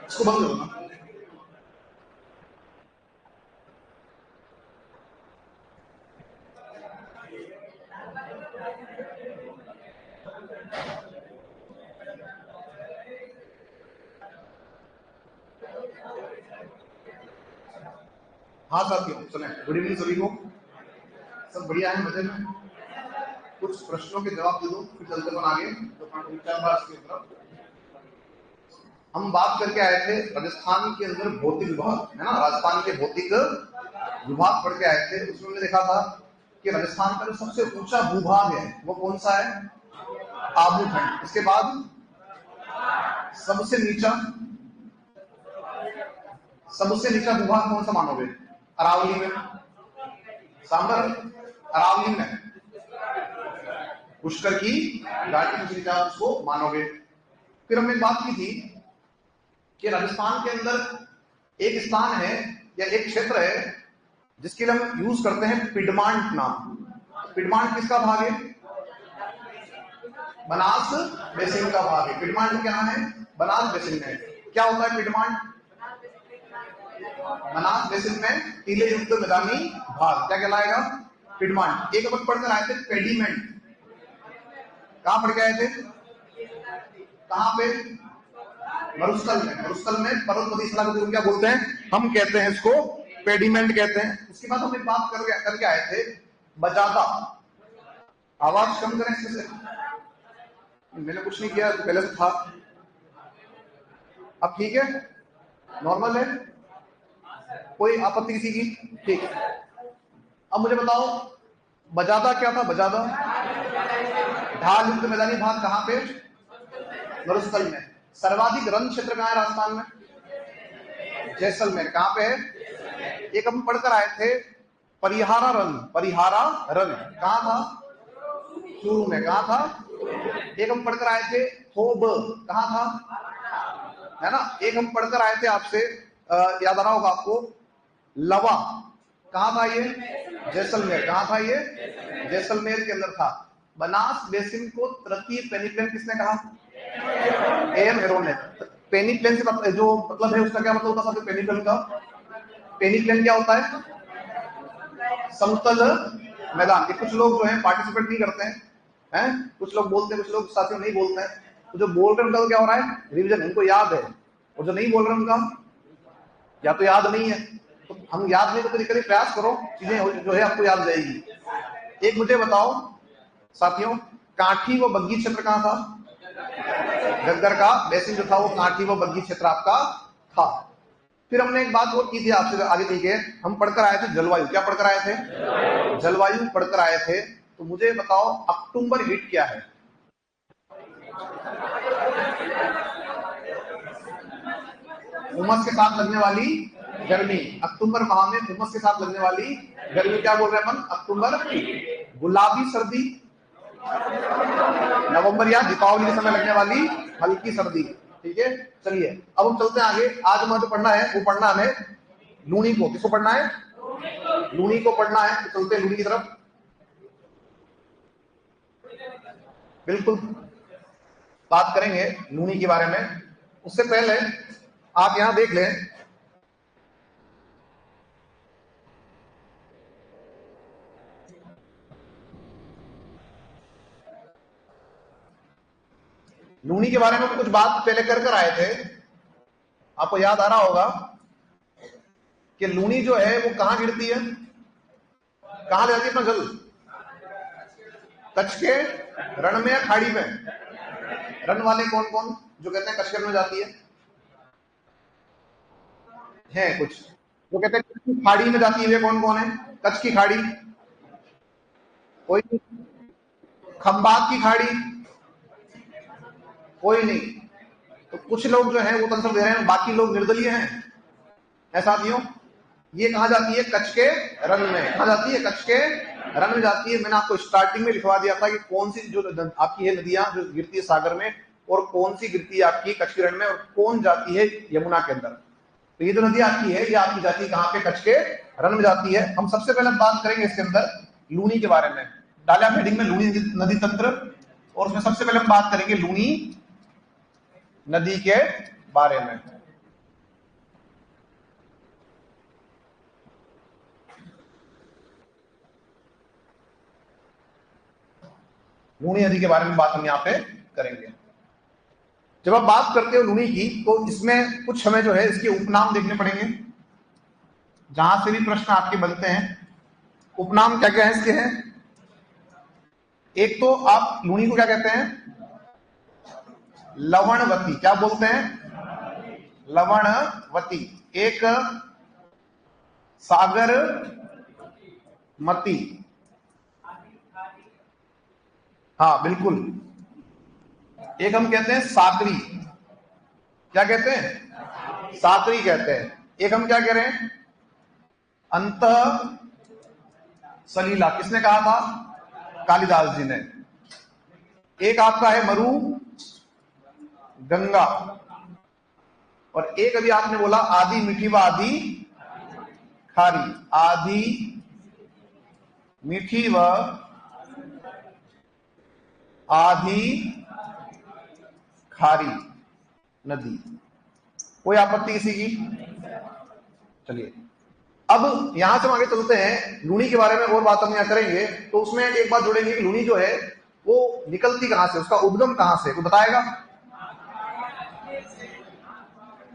इसको बंद करो ना। हाँ साथियों सुने, गुड इवनिंग सभी को। सब बढ़िया है, मजे में। कुछ प्रश्नों के जवाब दे दो, फिर चलते हैं आगे। तो हम बात करके आए थे राजस्थान के अंदर भौतिक विभाग, है ना, राजस्थान के भौतिक विभाग पढ़ के आए थे। उसमें हमने देखा था कि राजस्थान का जो सबसे ऊंचा भूभाग है वो कौन सा है? आबू खंड। इसके बाद सबसे नीचा भूभाग कौन सा मानोगे? अरावली में, सांबर, अरावली में पुष्कर की घाटी सबसे नीचा उसको मानोगे। फिर हमने बात की थी कि राजस्थान के अंदर एक स्थान है या एक क्षेत्र है जिसके लिए हम यूज करते हैं पिडमांट नाम। पिडमांट किसका भाग है? बनास बेसिन का भाग है। पिडमांट क्या है? बनास बेसिन में। क्या होता है पिडमांट? बनास बेसिन में टीले युक्त मैदानी भाग क्या कहलाएगा? पिडमांट। एक अपन पढ़कर आए थे पेडिमेंट। कहां पढ़ के आए थे? कहां पे? मरुस्थल में। मरुस्थल में पर्वतमध्य शिला को क्या बोलते हैं? हम कहते हैं इसको पेडिमेंट कहते हैं। उसके बाद हम बात करके आए थे बजादा। आवाज कम करें इससे। मैंने कुछ नहीं किया, पहले से था। अब ठीक है, नॉर्मल है, कोई आपत्ति किसी की? ठीक है। अब मुझे बताओ बजादा क्या था? बजादा ढाल युक्त मैदानी भाग कहां पे? मरुस्थल में। सर्वाधिक रन क्षेत्र कहां है राजस्थान में? जैसलमेर। कहां पे है? एक हम पढ़कर आए थे परिहारा रन। परिहारा रन कहां था? चूरू में। कहां था? एक हम पढ़कर आए थे थोब। कहां था? है ना। एक हम पढ़कर आए थे आपसे, याद आ रहा होगा आपको, लवा। कहां था ये? जैसलमेर। कहां था ये? जैसलमेर के अंदर था। बनास बेसिन को तृतीय पेनिप्लेन किसने कहा? एम हेरोन ने। पेनिप्लेन से जो मतलब है उसका क्या मतलब होता है? पेनिप्लेन का पेनिप्लेन क्या होता है? समतल मैदान। कुछ लोग जो है पार्टिसिपेट नहीं करते हैं, कुछ लोग बोलते हैं, कुछ लोग साथियों नहीं बोलते हैं। तो जो बोल रहे हैं उनका तो क्या हो रहा है? रिवीजन, उनको याद है। और जो नहीं बोल रहे उनका या तो याद नहीं है। तो हम याद नहीं करते, कभी प्रयास करो, चीजें जो है आपको याद जाएगी। एक मुझे बताओ साथियों, काठी व बग्गी क्षेत्र कहां था? घग्गर का बेसिन जो था वो काठी व बग्गी क्षेत्र आपका था। फिर हमने एक बात और की थी आपसे आगे चल के, हम पढ़कर आए थे जलवायु। क्या पढ़कर आए थे? जलवायु पढ़कर आए थे। तो मुझे बताओ अक्टूबर हीट क्या है? उमस के साथ लगने वाली गर्मी। अक्टूबर माह में उमस के साथ लगने वाली गर्मी क्या बोल रहे हैं अपन? अक्टूबर हीट। गुलाबी सर्दी नवंबर या दीपावली के समय लगने वाली हल्की सर्दी। ठीक है, चलिए अब हम चलते हैं आगे। आज हमें जो पढ़ना है वो पढ़ना हमें लूणी को। किसको पढ़ना है? लूणी को पढ़ना है। तो चलते हैं लूणी की तरफ। बिल्कुल बात करेंगे लूणी के बारे में। उससे पहले आप यहां देख लें, लूणी के बारे में कुछ बात पहले कर आए थे। आपको याद आ रहा होगा कि लूणी जो है वो कहां गिरती है? कहां ले जाती है अपना जल? कच्छ के रण में या खाड़ी में? रण वाले कौन कौन जो कहते हैं कच्छ के रण में जाती है कुछ वो कहते हैं कच्छ की खाड़ी में जाती है। कौन कौन है? कच्छ की खाड़ी, कोई खंबात की खाड़ी, कोई नहीं। तो कुछ लोग जो है वो आंसर दे रहे हैं, बाकी लोग निर्दलीय हैं। ऐसा साथियों, ये कहा जाती है कच्छ के रन में। कहा जाती है कच्छ के रन में जाती है। मैंने आपको स्टार्टिंग में लिखवा दिया था कि कौन सी जो आपकी है नदियां जो गिरती है सागर में, और कौन सी गिरती है आपकी कच्छ के रण में, और कौन जाती है यमुना के अंदर। तो ये जो नदी आपकी है, ये आपकी जाती है कहाँ पे? कच्छ के रन में जाती है। हम सबसे पहले बात करेंगे इसके अंदर लूनी के बारे में। डाला हेडिंग में लूनी नदी तंत्र, और उसमें सबसे पहले हम बात करेंगे लूनी नदी के बारे में। लूनी नदी के बारे में बात हम यहाँ पे करेंगे। जब आप बात करते हो लूनी की, तो इसमें कुछ हमें जो है इसके उपनाम देखने पड़ेंगे। जहां से भी प्रश्न आपके बनते हैं, उपनाम क्या क्या है इसके हैं। एक तो आप लूनी को क्या कहते हैं? लवणवती। क्या बोलते हैं? लवणवती। एक सागर मती। हाँ बिल्कुल। एक हम कहते हैं साकरी। क्या कहते हैं? साकरी कहते हैं। एक हम क्या कह रहे हैं? अंत सलीला। किसने कहा था? कालिदास जी ने। एक आपका है मरु गंगा, और एक अभी आपने बोला आदि मीठी व आदि खारी। आदि मीठी व आदि खारी नदी। कोई आपत्ति किसी की? चलिए, अब यहां से हम आगे चलते हैं। लूनी के बारे में और बात हम यहां करेंगे, तो उसमें एक बात जोड़ेंगे कि लूनी जो है वो निकलती कहां से, उसका उद्गम कहां से, वो बताएगा।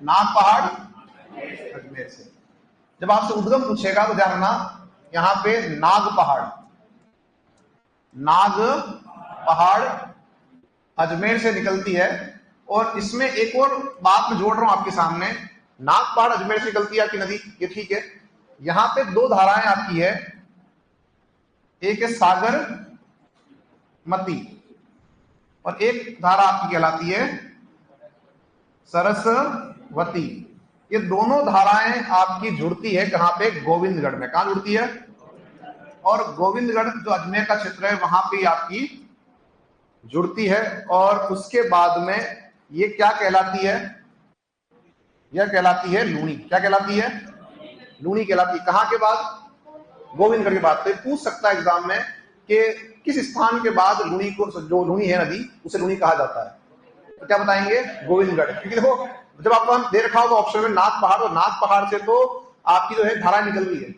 नाग पहाड़ अजमेर से। जब आपसे उद्गम पूछेगा तो ध्यान रखना, यहां पे नाग पहाड़, नाग पहाड़ अजमेर से निकलती है। और इसमें एक और बात मैं जोड़ रहा हूं आपके सामने, नाग पहाड़ अजमेर से निकलती है आपकी नदी, ये ठीक है। यहां पे दो धाराएं आपकी है, एक है सागर मती, और एक धारा आपकी कहलाती है सरस्वती। ये दोनों धाराएं आपकी जुड़ती है कहां पे? गोविंदगढ़ में। कहां जुड़ती है? और गोविंदगढ़ जो अजमेर का क्षेत्र है, वहां पे आपकी जुड़ती है। और उसके बाद में ये क्या कहलाती है? यह कहलाती है लूनी। क्या कहलाती है? लूनी कहलाती है। कहां के बाद? गोविंदगढ़ के बाद। तो पूछ सकता है एग्जाम में कि किस स्थान के बाद लूनी को, जो लूनी है नदी, उसे लूनी कहा जाता है। तो क्या बताएंगे? गोविंदगढ़। क्योंकि देखो, जब आपको हम दे रखा होगा ऑप्शन में नाग पहाड़, तो नाग पहाड़ से तो आपकी जो है धाराएं निकल रही है,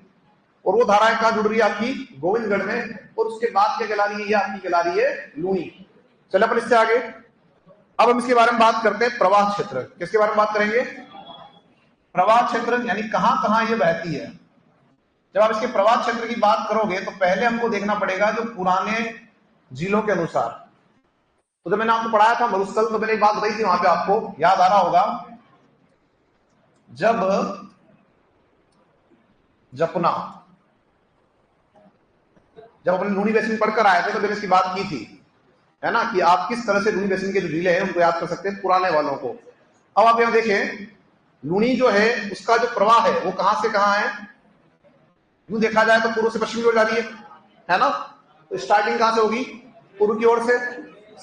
और वो धाराएं कहां जुड़ रही है? आपकी गोविंदगढ़ में। और उसके बाद क्या कहला रही है? ये आपकी कहला रही है लूनी। चलो अपन इससे आगे, अब हम इसके बारे में बात करते हैं, प्रवाह क्षेत्र। किसके बारे में बात करेंगे? प्रवाह क्षेत्र, यानी कहां कहां ये बहती है। जब आप इसके प्रवाह क्षेत्र की बात करोगे, तो पहले हमको देखना पड़ेगा जो पुराने जिलों के अनुसार। तो जब मैंने आपको पढ़ाया था मरुस्थल, तो मैंने एक बात बताई थी, वहां पे आपको याद आ रहा होगा, जब जपना, जब अपने लूनी बेसिन पढ़कर आए थे, तो मैंने इसकी बात की थी, है ना, कि आप किस तरह से लूनी बेसिन के जो जिले हैं उनको याद कर सकते हैं, पुराने वालों को। अब आप यहां देखें, लूनी जो है उसका जो प्रवाह है वो कहां से कहां है। यूं देखा जाए तो पूर्व से पश्चिम की ओर जा रही है ना। तो स्टार्टिंग कहां से होगी? पूर्व की ओर से।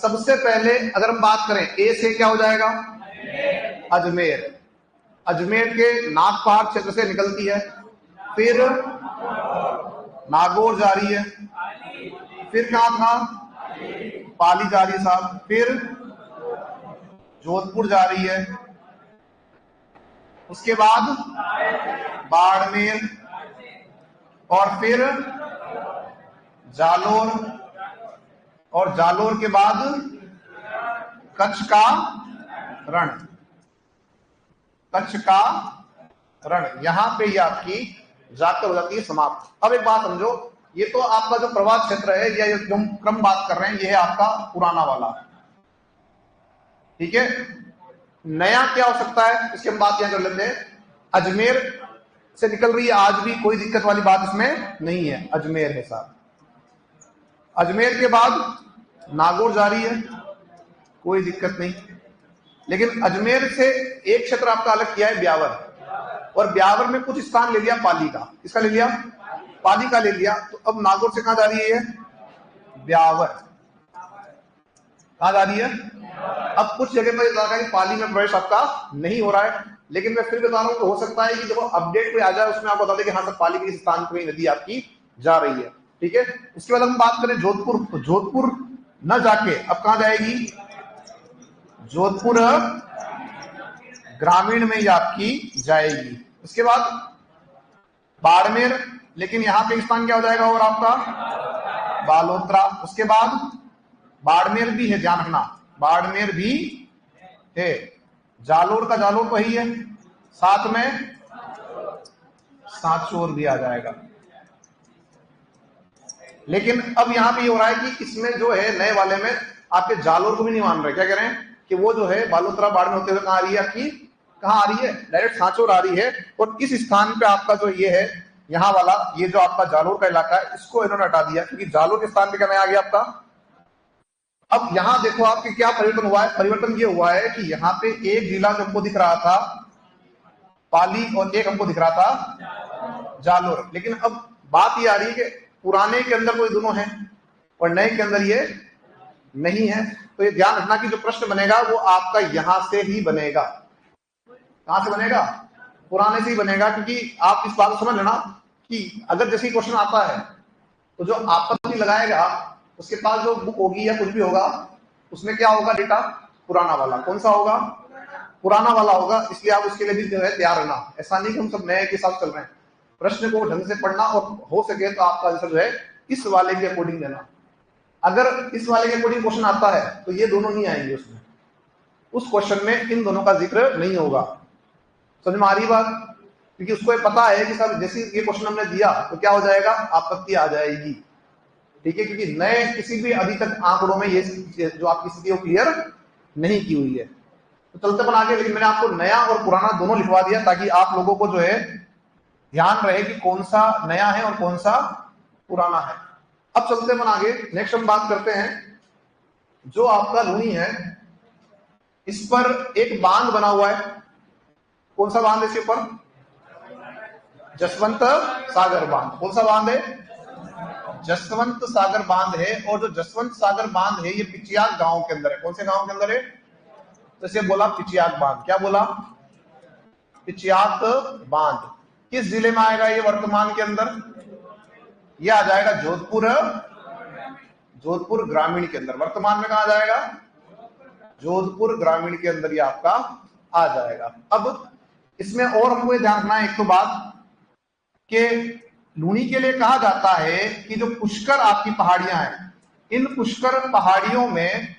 सबसे पहले अगर हम बात करें, ए से क्या हो जाएगा? अजमेर। अजमेर के नाग पहाड़ क्षेत्र से निकलती है, फिर नागौर जा रही है, फिर कहां था? पाली जा रही है साहब, फिर जोधपुर जा रही है, उसके बाद बाड़मेर, और फिर जालोर, और जालोर के बाद कच्छ का रण। कच्छ का रण, यहां पे ये आपकी जाकर हो जाती है समाप्त। अब एक बात समझो, ये तो आपका जो प्रवाह क्षेत्र है, या जो हम क्रम बात कर रहे हैं, ये है आपका पुराना वाला, ठीक है। नया क्या हो सकता है, इसकी हम बात यहां कर लेते हैं। अजमेर से निकल रही है, आज भी कोई दिक्कत वाली बात इसमें नहीं है, अजमेर है साहब। अजमेर के बाद नागौर जा रही है, कोई दिक्कत नहीं। लेकिन अजमेर से एक क्षेत्र आपका अलग किया है ब्यावर, और ब्यावर में कुछ स्थान ले लिया पाली का। किसका ले लिया? पाली का ले लिया। तो अब नागौर से कहां जा रही है? ब्यावर। कहां जा रही है? अब कुछ जगह पर लगा कि पाली में प्रवेश आपका नहीं हो रहा है, लेकिन मैं फिर बता रहा हूं कि हो सकता है कि जब अपडेट कोई आ जाए उसमें आपको बता दें कि हाँ सर पाली के स्थान पर नदी आपकी जा रही है। ठीक है। उसके बाद हम बात करें जोधपुर, तो जोधपुर न जाके अब कहां जाएगी? जोधपुर ग्रामीण में ही आपकी जाएगी। उसके बाद बाड़मेर, लेकिन यहां पे स्थान क्या हो जाएगा और आपका? बालोतरा। उसके बाद बाड़मेर भी है, ध्यान रखना, बाड़मेर भी है। जालोर का जालोर वही है, साथ में सांचौर भी आ जाएगा। लेकिन अब यहां पे ये हो रहा है कि इसमें जो है नए वाले में आपके जालोर को भी नहीं मान रहे। क्या कह रहे हैं कि वो जो है बालोतरा बाड़मेर होते हुए कहां आ रही है आपकी? कहां आ रही है? डायरेक्ट सांचौर आ रही है। और इस स्थान पे आपका जो ये है यहां वाला, ये जो आपका जालोर का इलाका है, इसको इन्होंने हटा दिया क्योंकि जालोर के स्थान पे क्या नया आ गया आपका? अब यहां देखो आपके क्या परिवर्तन हुआ है। परिवर्तन ये हुआ है कि यहां पे एक जिला जो हमको दिख रहा था पाली और एक हमको दिख रहा था जालोर। लेकिन अब बात ये आ रही है कि पुराने के अंदर कोई दोनों है और नए के अंदर ये नहीं है। तो ये ध्यान रखना कि जो प्रश्न बनेगा वो आपका यहां से ही बनेगा। कहां से बनेगा? पुराने से ही बनेगा। क्योंकि आप इस बात को समझ लेना कि अगर जैसे क्वेश्चन आता है तो जो आपत्ति लगाएगा उसके पास जो बुक होगी या कुछ भी होगा उसमें क्या होगा? डेटा पुराना वाला। कौन सा होगा? पुराना वाला होगा। इसलिए आप उसके लिए भी जो है तैयार रहना। ऐसा नहीं कि हम सब नए के साथ चल रहे हैं। प्रश्न को ढंग से पढ़ना और हो सके तो आपका आंसर जो है इस वाले के अकॉर्डिंग देना। अगर इस वाले के अकॉर्डिंग क्वेश्चन आता है तो ये दोनों नहीं आएंगे उसमें, उस क्वेश्चन में इन दोनों का जिक्र नहीं होगा। समझ में आ रही बात? क्योंकि उसको पता है कि सर जैसे ये क्वेश्चन हमने दिया तो क्या हो जाएगा? आपत्ति आ जाएगी। ठीक है। क्योंकि नए किसी भी अभी तक आंकड़ों में ये जो आपकी स्थिति है वो क्लियर नहीं की हुई है। तो चलते अपन आगे। लेकिन मैंने आपको नया और पुराना दोनों लिखवा दिया ताकि आप लोगों को जो है ध्यान रहे कि कौन सा नया है और कौन सा पुराना है। अब चलते अपन आगे। नेक्स्ट हम बात करते हैं जो आपका लूनी है, इस पर एक बांध बना हुआ है। कौन सा बांध है इसके ऊपर? जसवंत सागर बांध। कौन सा बांध है? जसवंत सागर बांध है। और जो जसवंत सागर बांध है ये पिचियाग गांव के अंदर है। कौन से गांव के अंदर है? जैसे बोला पिचियाग बांध। क्या बोला? पिचियाग बांध। किस जिले में आएगा ये वर्तमान के अंदर? ये आ जाएगा जोधपुर, जोधपुर ग्रामीण के अंदर। वर्तमान में कहा जाएगा? जोधपुर ग्रामीण के अंदर ये आपका आ जाएगा। अब इसमें और हमको ध्यान रखना है एक तो बात कि लूनी के लिए कहा जाता है कि जो पुष्कर आपकी पहाड़ियां हैं, इन पुष्कर पहाड़ियों में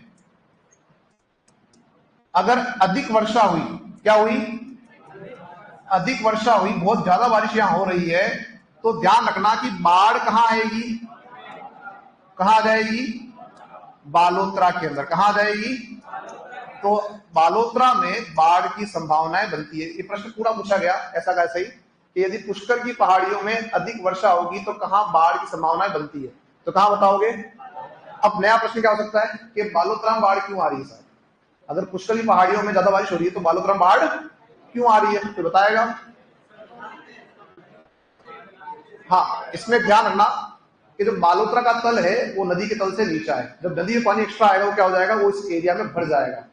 अगर अधिक वर्षा हुई, क्या हुई? अधिक वर्षा हुई, बहुत ज्यादा बारिश यहां हो रही है, तो ध्यान रखना कि बाढ़ कहां आएगी? कहां आ जाएगी? बालोतरा के अंदर। कहां आ जाएगी? तो बालोतरा में बाढ़ की संभावनाएं बनती है। ये प्रश्न पूरा पूछा गया ऐसा कैसे ही कि यदि पुष्कर की पहाड़ियों में अधिक वर्षा होगी तो कहां बाढ़ की संभावनाएं बनती है, तो कहां बताओगे? अब नया प्रश्न क्या हो सकता है कि बालोतरा में बाढ़ क्यों आ रही है? सर अगर पुष्कर की पहाड़ियों में ज्यादा बारिश हो रही है तो बालोतरा में बाढ़ क्यों आ रही है, तो बताएगा। हाँ, इसमें ध्यान रखना कि जो बालोतरा का तल है वो नदी के तल से नीचा है। जब नदी में पानी एक्स्ट्रा आएगा वो क्या हो जाएगा? वो इस एरिया में भर जाएगा।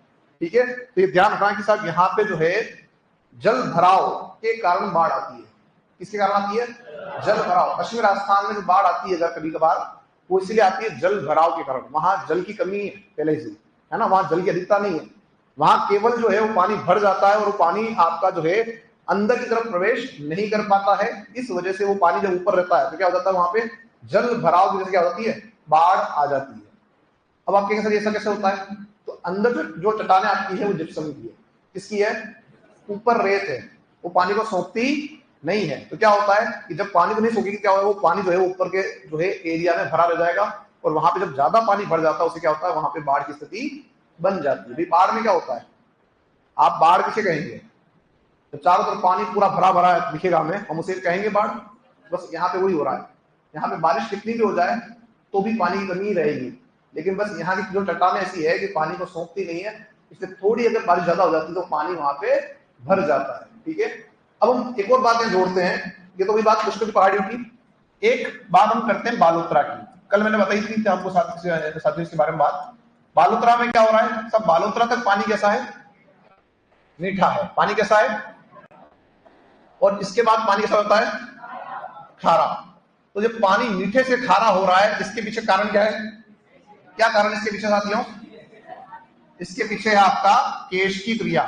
ठीक है। तो ये ध्यान रखना कि साहब यहाँ पे जो है जल भराव के कारण बाढ़ आती है। किसके कारण आती है? जल भराव। पश्चिमी राजस्थान में जो बाढ़ आती है अगर कभी कभार, वो इसलिए आती है जल भराव के कारण। वहां जल की कमी है पहले से, है ना, वहां जल की अधिकता नहीं है। वहां केवल जो है वो पानी भर जाता है और वो पानी आपका जो है अंदर की तरफ प्रवेश नहीं कर पाता है। इस वजह से वो पानी जब ऊपर रहता है तो क्या हो जाता है? वहां पे जल भराव की वजह से क्या होती है? बाढ़ आ जाती है। अब आप कहेंगे सर ऐसा कैसे होता है? तो अंदर जो चट्टानें आपकी है वो जिप्सम की है। किसकी है? ऊपर रेत है, वो पानी को सोखती नहीं है। तो क्या होता है कि जब पानी को नहीं सोखेगी क्या होगा? वो पानी जो है ऊपर के जो है एरिया में भरा रह जाएगा और वहां पे जब ज्यादा पानी भर जाता है उससे क्या होता है? वहां पे बाढ़ की स्थिति बन जाती है। भाई बाढ़ में क्या होता है? आप बाढ़ किसे कहेंगे? तो चारों तरफ पानी पूरा भरा भरा दिखेगा हमें, हम उसे कहेंगे बाढ़। बस यहाँ पे वही हो रहा है। यहाँ पे बारिश कितनी भी हो जाए तो भी पानी की कमी रहेगी। लेकिन बस यहाँ की जो चट्टान ऐसी है कि पानी को सोखती नहीं है, इसलिए थोड़ी अगर बारिश ज्यादा हो जाती है तो पानी वहां पे भर जाता है। ठीक है, अब हम एक और बात यहाँ जोड़ते हैं, ये तो वही बात पुष्कर की पहाड़ियों की। एक बात हम करते हैं बालोतरा की, कल मैंने बताई थी आपको साथियों इसके बारे में बात। बालोतरा में क्या हो रहा है, सब बालोतरा तक पानी कैसा है, मीठा है। पानी कैसा है, और इसके बाद पानी कैसा होता है, खारा। तो जब पानी मीठे से खारा हो रहा है, इसके पीछे कारण क्या है, क्या कारण इसके पीछे साथियों, इसके पीछे है आपका केश की क्रिया,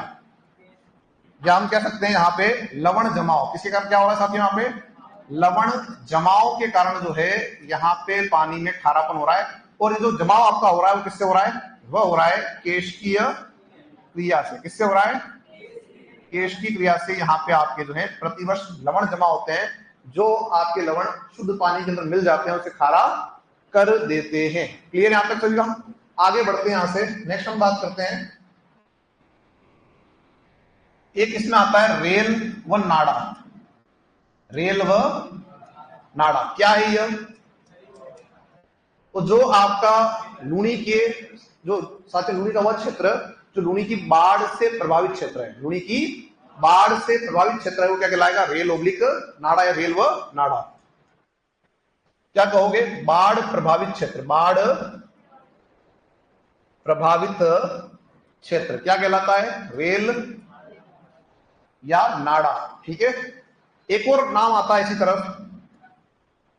या हम कह सकते हैं यहाँ पे लवण जमाव। किसके कारण क्या हो रहा है साथियों, यहाँ पे लवण जमाव के कारण जो है यहाँ पे पानी में खारापन हो रहा है। और ये जो जमाव आपका हो रहा है वो किससे हो रहा है, वह हो रहा है केशकीय क्रिया से। किससे हो रहा है, केश की क्रिया से यहाँ पे आपके जो है प्रतिवर्ष लवण जमा होते हैं, जो आपके लवण शुद्ध पानी के अंदर मिल जाते हैं, उसे खारा कर देते हैं। क्लियर यहां तक सभी का। आगे बढ़ते हैं यहां से, नेक्स्ट हम बात करते हैं, एक इसमें आता है रेल व नाड़ा। रेल व नाड़ा क्या है यह, तो जो आपका लूनी के जो साथ लूनी का वह क्षेत्र जो लूनी की बाढ़ से प्रभावित क्षेत्र है, लूनी की बाढ़ से प्रभावित क्षेत्र है, वो क्या कहलाएगा, रेल ओब्लिक नाड़ा या रेल व नाड़ा। क्या कहोगे, बाढ़ प्रभावित क्षेत्र, बाढ़ प्रभावित क्षेत्र क्या कहलाता है, रेल या नाड़ा। ठीक है, एक और नाम आता है इसी तरफ,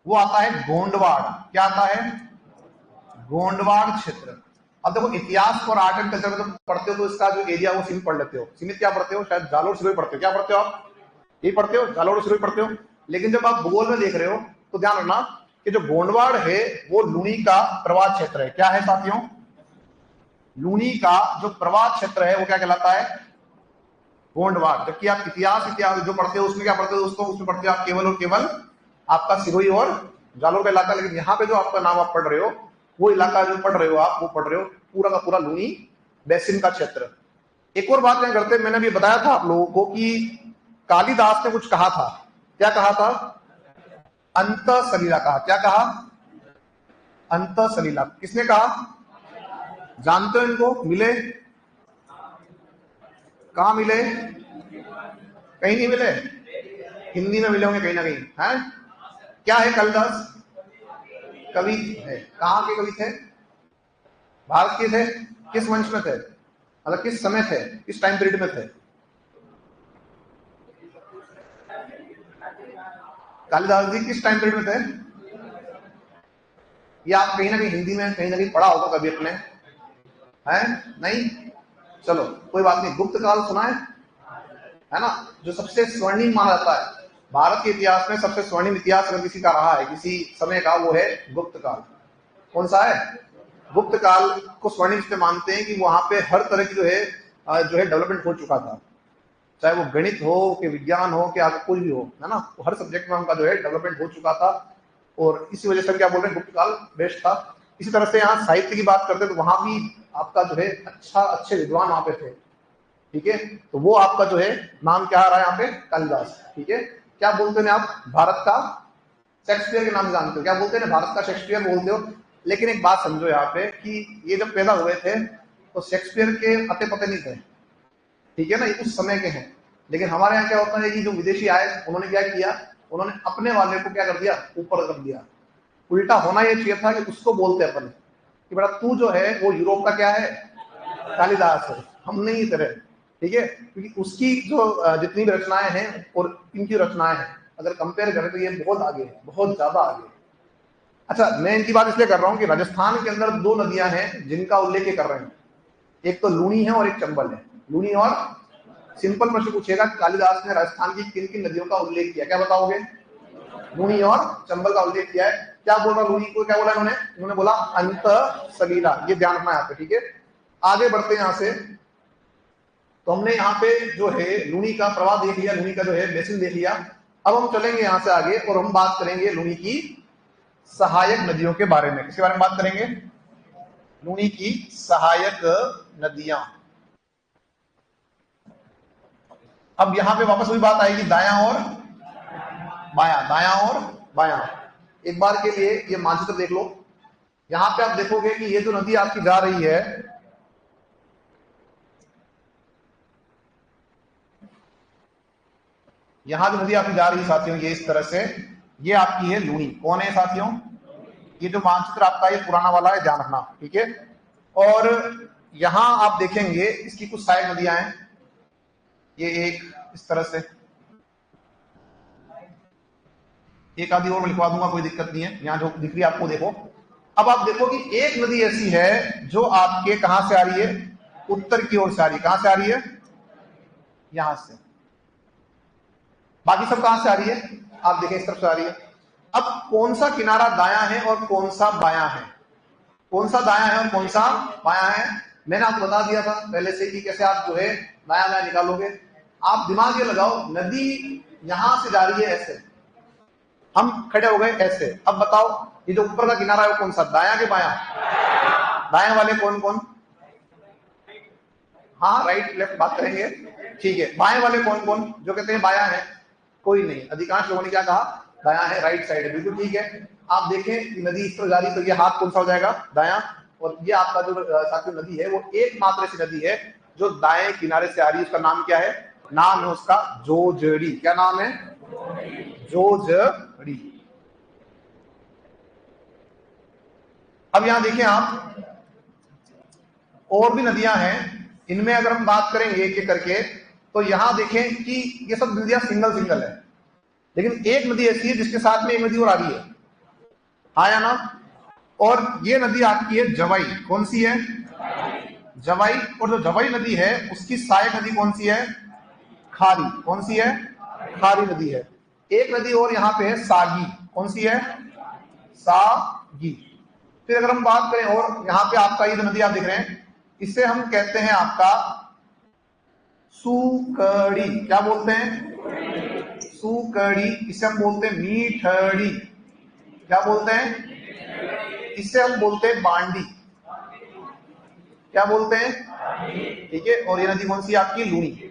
वो आता है गोंडवाड़। क्या आता है, गोंडवाड़ क्षेत्र। अब देखो इतिहास और आर्ट एंड कल्चर में तो पढ़ते हो तो इसका जो एरिया वो सीमित पढ़ लेते हो। सीमित क्या पढ़ते हो, शायद जालोर सिरोही पढ़ते हो। क्या पढ़ते हो आप, ये पढ़ते हो, जालोर सिरोही पढ़ते हो। लेकिन जब आप भूगोल में देख रहे हो तो ध्यान रखना कि जो गोंडवाड़ है वो लूनी का प्रवाह क्षेत्र है। क्या है साथियों, लूनी का जो प्रवाह क्षेत्र है वो क्या कहलाता है, गोंडवाड़। जबकि आप इतिहास जो पढ़ते हो उसमें क्या पढ़ते हो दोस्तों, उसमें पढ़ते हो आप केवल और केवल आपका सिरोही और जालोर का इलाका। लेकिन यहाँ पे जो आपका नाम आप पढ़ रहे हो, वो इलाका जो पढ़ रहे हो आप, वो पढ़ रहे हो पूरा का पूरा लूनी बेसिन का क्षेत्र। एक और बात यहाँ करते, मैंने अभी बताया था आप लोगों को कि कालिदास ने कुछ कहा था। क्या कहा था, अंत सलीला कहा। क्या कहा, अंत सलीला। किसने कहा, जानते हो इनको, मिले कहां मिले, कहीं नहीं मिले, हिंदी में मिले होंगे कहीं ना कहीं, हैं? क्या है, कालिदास कवि है। कहां के कवि थे, भारत के थे, किस वंश में थे, मतलब किस समय थे, किस टाइम पीरियड में थे। कालिदास जी किस टाइम पीरियड में थे, ये आप कहीं ना कहीं हिंदी में कहीं ना कहीं पढ़ा होगा कभी अपने, हैं? नहीं, चलो कोई बात नहीं। गुप्त काल सुना है ना, जो सबसे स्वर्णिम माना जाता है भारत के इतिहास में, सबसे स्वर्णिम इतिहास अगर किसी का रहा है किसी समय का, वो है गुप्त काल। कौन सा है, गुप्त काल को स्वर्णिम इसलिए मानते हैं कि वहां पे हर तरह की जो है डेवलपमेंट हो चुका था, चाहे वो गणित हो कि विज्ञान हो कि आगे कोई भी हो, है ना, तो हर सब्जेक्ट में उनका जो है डेवलपमेंट हो चुका था। और इसी वजह से हम क्या बोल रहे हैं, गुप्त काल बेस्ट था। इसी तरह से यहाँ साहित्य की बात करते हैं तो वहां भी आपका जो है अच्छे विद्वान वहां पे थे। ठीक है, तो वो आपका जो है नाम क्या आ रहा है यहाँ पे, कालिदास। ठीक है, क्या बोलते हैं आप, भारत का शेक्सपियर के नाम जानते हो, क्या बोलते हैं, भारत का शेक्सपियर बोलते हो। लेकिन एक बात समझो यहाँ पे कि ये जब पैदा हुए थे तो शेक्सपियर के पते पते नहीं थे, ठीक है ना, ये उस समय के हैं। लेकिन हमारे यहाँ क्या होता है कि जो विदेशी आए उन्होंने क्या किया, उन्होंने अपने वाले को क्या कर दिया, ऊपर कर दिया। उल्टा होना ये चाहिए था कि उसको बोलते अपन कि बेटा तू जो है वो यूरोप का क्या है, कालिदास है, हम नहीं तेरे। ठीक है, क्योंकि उसकी जो जितनी भी रचनाएं हैं और इनकी रचनाएं हैं अगर कंपेयर करें तो ये बहुत आगे है, बहुत ज्यादा आगे। अच्छा, मैं इनकी बात इसलिए कर रहा हूँ कि राजस्थान के अंदर दो नदियां हैं जिनका उल्लेख कर रहे हैं, एक तो लूनी है और एक चंबल है। लूनी और, सिंपल प्रश्न पूछेगा कालिदास ने राजस्थान की किन किन नदियों का उल्लेख किया, क्या बताओगे, लूनी और चंबल का उल्लेख किया है। क्या बोल रहा, लूनी को क्या बोला इन्होंने बोला अंत सलीला। ये ध्यान रखना यहाँ पे। ठीक है, आगे बढ़ते हैं यहाँ से। तो हमने यहाँ पे जो है लूनी का प्रवाह देख लिया, लूनी का जो है बेसिन देख लिया। अब हम चलेंगे यहाँ से आगे और हम बात करेंगे लूनी की सहायक नदियों के बारे में। किसके बारे में बात करेंगे, लूनी की सहायक नदियां। अब यहां पे वापस वही बात आएगी, दायां और बायां, दायां और बायां। एक बार के लिए ये मानचित्र देख लो, यहां पे आप देखोगे कि ये जो नदी आपकी जा रही है, यहां जो नदी आपकी जा रही है साथियों, ये इस तरह से, ये आपकी है लूनी। कौन है साथियों? ये जो मानचित्र आपका ये पुराना वाला है, ध्यान रखना, ठीक है। और यहां आप देखेंगे इसकी कुछ सहायक नदियां हैं, ये एक इस तरह से, एक आदि और मैं लिखवा दूंगा, कोई दिक्कत नहीं है। यहां जो दिख रही है आपको, देखो। अब आप देखो कि एक नदी ऐसी है जो आपके कहां से आ रही है? उत्तर की ओर से आ रही है। कहां से आ रही है? यहां से। बाकी सब कहां से आ रही है? आप देखें इस तरफ से आ रही है। अब कौन सा किनारा दायां है और कौन सा बायां है? कौन सा दायां है और कौन सा बायां है? मैंने आपको बता दिया था पहले से कि कैसे आप जो है दायां बायां निकालोगे। आप दिमाग ये लगाओ, नदी यहां से जा रही है ऐसे, हम खड़े हो गए ऐसे। अब बताओ ये जो ऊपर का किनारा है वो कौन सा, दायां के बायां? दायां वाले कौन कौन? हाँ, राइट लेफ्ट बात करेंगे, ठीक है। बाएं वाले कौन कौन जो कहते हैं बायां है? कोई नहीं। अधिकांश लोगों ने क्या कहा? दायां है, राइट साइड है, बिल्कुल ठीक है। आप देखें कि नदी इस तरह जा रही है तो ये हाथ कौन सा हो जाएगा? दायां। और ये आपका जो साथियों नदी है वो एकमात्र ऐसी नदी है जो दाएं किनारे से आ रही है। उसका नाम क्या है? नाम है उसका जोजड़ी। क्या नाम है? जोजड़ी। अब यहां देखें आप, और भी नदियां हैं, इनमें अगर हम बात करेंगे एक एक करके, तो यहां देखें कि ये सब नदियां सिंगल सिंगल है, लेकिन एक नदी ऐसी है जिसके साथ में एक नदी और आ रही है, हाँ या ना? और ये नदी आपकी है जवाई। कौन सी है? जवाई। और जो जवाई नदी है उसकी सहायक नदी कौन सी है? खारी। कौन सी है? खारी नदी है। एक नदी और यहां पे है सागी। कौन सी है? सागी। फिर अगर हम बात करें, और यहां पे आपका ये जो नदी आप देख रहे हैं इसे हम कहते हैं आपका सुकड़ी। क्या बोलते हैं? सुकड़ी। इसे हम बोलते हैं मीठड़ी। क्या बोलते हैं? इसे हम बोलते हैं बांडी। क्या बोलते हैं? ठीक है। और ये नदी कौन सी आपकी? लूनी।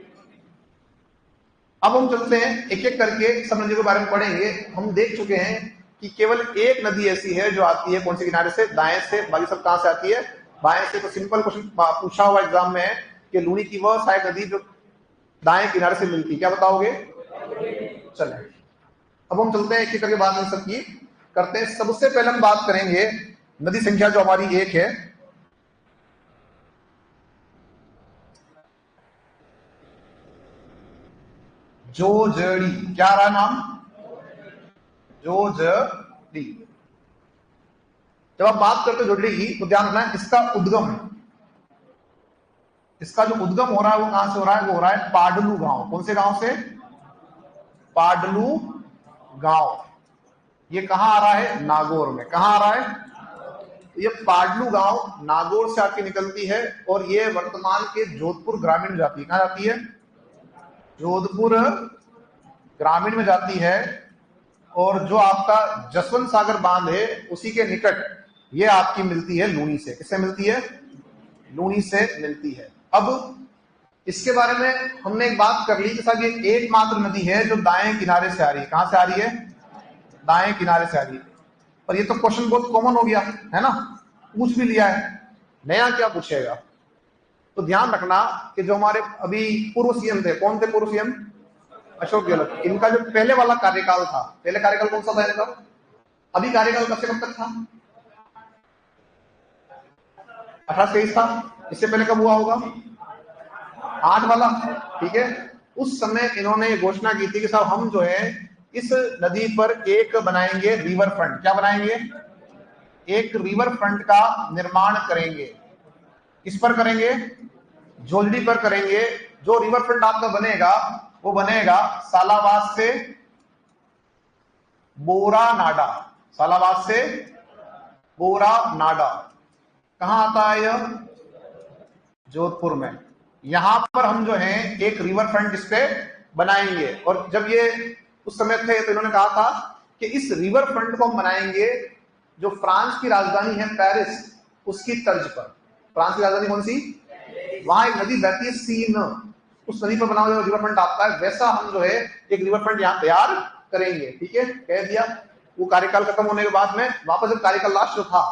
अब हम चलते हैं एक एक करके सब नदियों के बारे में पढ़ेंगे। हम देख चुके हैं कि केवल एक नदी ऐसी है जो आती है कौन से किनारे से? दाएं से। बाकी सब कहां से आती है? बाएं से। तो सिंपल क्वेश्चन पूछा हुआ एग्जाम में है कि लूनी की वह सहायक नदी जो दाएं किनारे से मिलती, क्या बताओगे? चले, अब हम चलते हैं एक एक करके बात इन सब की करते हैं। सबसे पहले हम बात करेंगे नदी संख्या जो हमारी एक है, जोजड़ी। क्या रहा नाम? जोजड़ी। जब आप बात करते हो जोजड़ी की तो ध्यान रखना है इसका उद्गम, इसका जो उद्गम हो रहा है वो कहां से हो रहा है? वो हो रहा है पाडलू गांव। कौन से गांव से? पाडलू गांव। ये कहां आ रहा है? नागौर में। कहां आ रहा है? ये पाडलू गांव नागौर से आके निकलती है और ये वर्तमान के जोधपुर ग्रामीण में जाती है। कहां जाती है? जोधपुर ग्रामीण में जाती है। और जो आपका जसवंत सागर बांध है उसी के निकट ये आपकी मिलती है लूनी से। किससे मिलती है? लूनी से मिलती है। अब इसके बारे में हमने एक बात कर ली कि साहब ये एकमात्र नदी है जो दाएं किनारे से आ रही है। कहां से आ रही है? दाएं किनारे से आ रही है। और ये तो क्वेश्चन बहुत कॉमन हो गया है ना, पूछ भी लिया है, नया क्या पूछेगा? तो ध्यान रखना कि जो हमारे अभी पूर्व सीएम थे, कौन थे पूर्व सीएम? अशोक गहलोत। इनका जो पहले वाला कार्यकाल था, पहले कार्यकाल कौन सा था इनका? अभी कार्यकाल कब से कब तक था? 1823 था। इससे पहले कब हुआ होगा? 8 वाला, ठीक है। उस समय इन्होंने घोषणा की थी कि साहब हम जो है इस नदी पर एक बनाएंगे रिवर फ्रंट। क्या बनाएंगे? एक रिवर फ्रंट का निर्माण करेंगे। किस पर करेंगे? जोजड़ी पर करेंगे। जो रिवर फ्रंट आपका बनेगा वो बनेगा सालावाद से बोरा नाडा। सालावाद से बोरा नाडा। कहां आता है यह? जोधपुर में। यहां पर हम जो है एक रिवर फ्रंट इस पे बनाएंगे। और जब ये उस समय थे तो इन्होंने कहा था कि इस रिवर फ्रंट को हम बनाएंगे जो फ्रांस की राजधानी है पेरिस उसकी तर्ज पर। फ्रांस की राजधानी कौन सी? वहां एक नदी बहती है सीन, उस नदी पर बना हुआ रिवर फ्रंट आता है, वैसा हम जो है एक रिवर फ्रंट यहाँ तैयार करेंगे। ठीक है, कह दिया। वो कार्यकाल खत्म होने के बाद में वापस जब कार्यकाल लास्ट जो था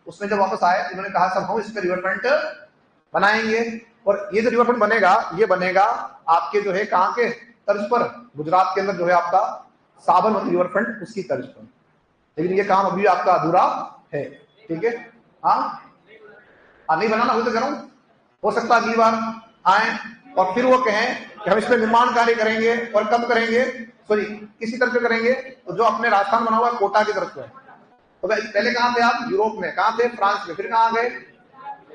उसमें जब वापस आए इन्होंने कहा सब हम इस पर रिवरफ्रंट बनाएंगे, और ये जो रिवरफ्रंट बनेगा ये बनेगा आपके जो है कहाँ के तर्ज पर, गुजरात के अंदर जो है आपका साबरमती रिवरफ्रंट उसकी तर्ज पर। लेकिन ये काम अभी आपका अधूरा है, ठीक है। हाँ नहीं बनाना, वही तो कह रहा हूँ। हो सकता है अगली बार आए और फिर वो कहें कि हम इसमें निर्माण कार्य करेंगे, और कब करेंगे, सॉरी किसी तरफ करेंगे, तो जो अपने राजस्थान बना हुआ है कोटा की तरफ है। तो पहले कहाँ थे आप, यूरोप में, कहाँ थे, फ्रांस में, फिर कहाँ गए,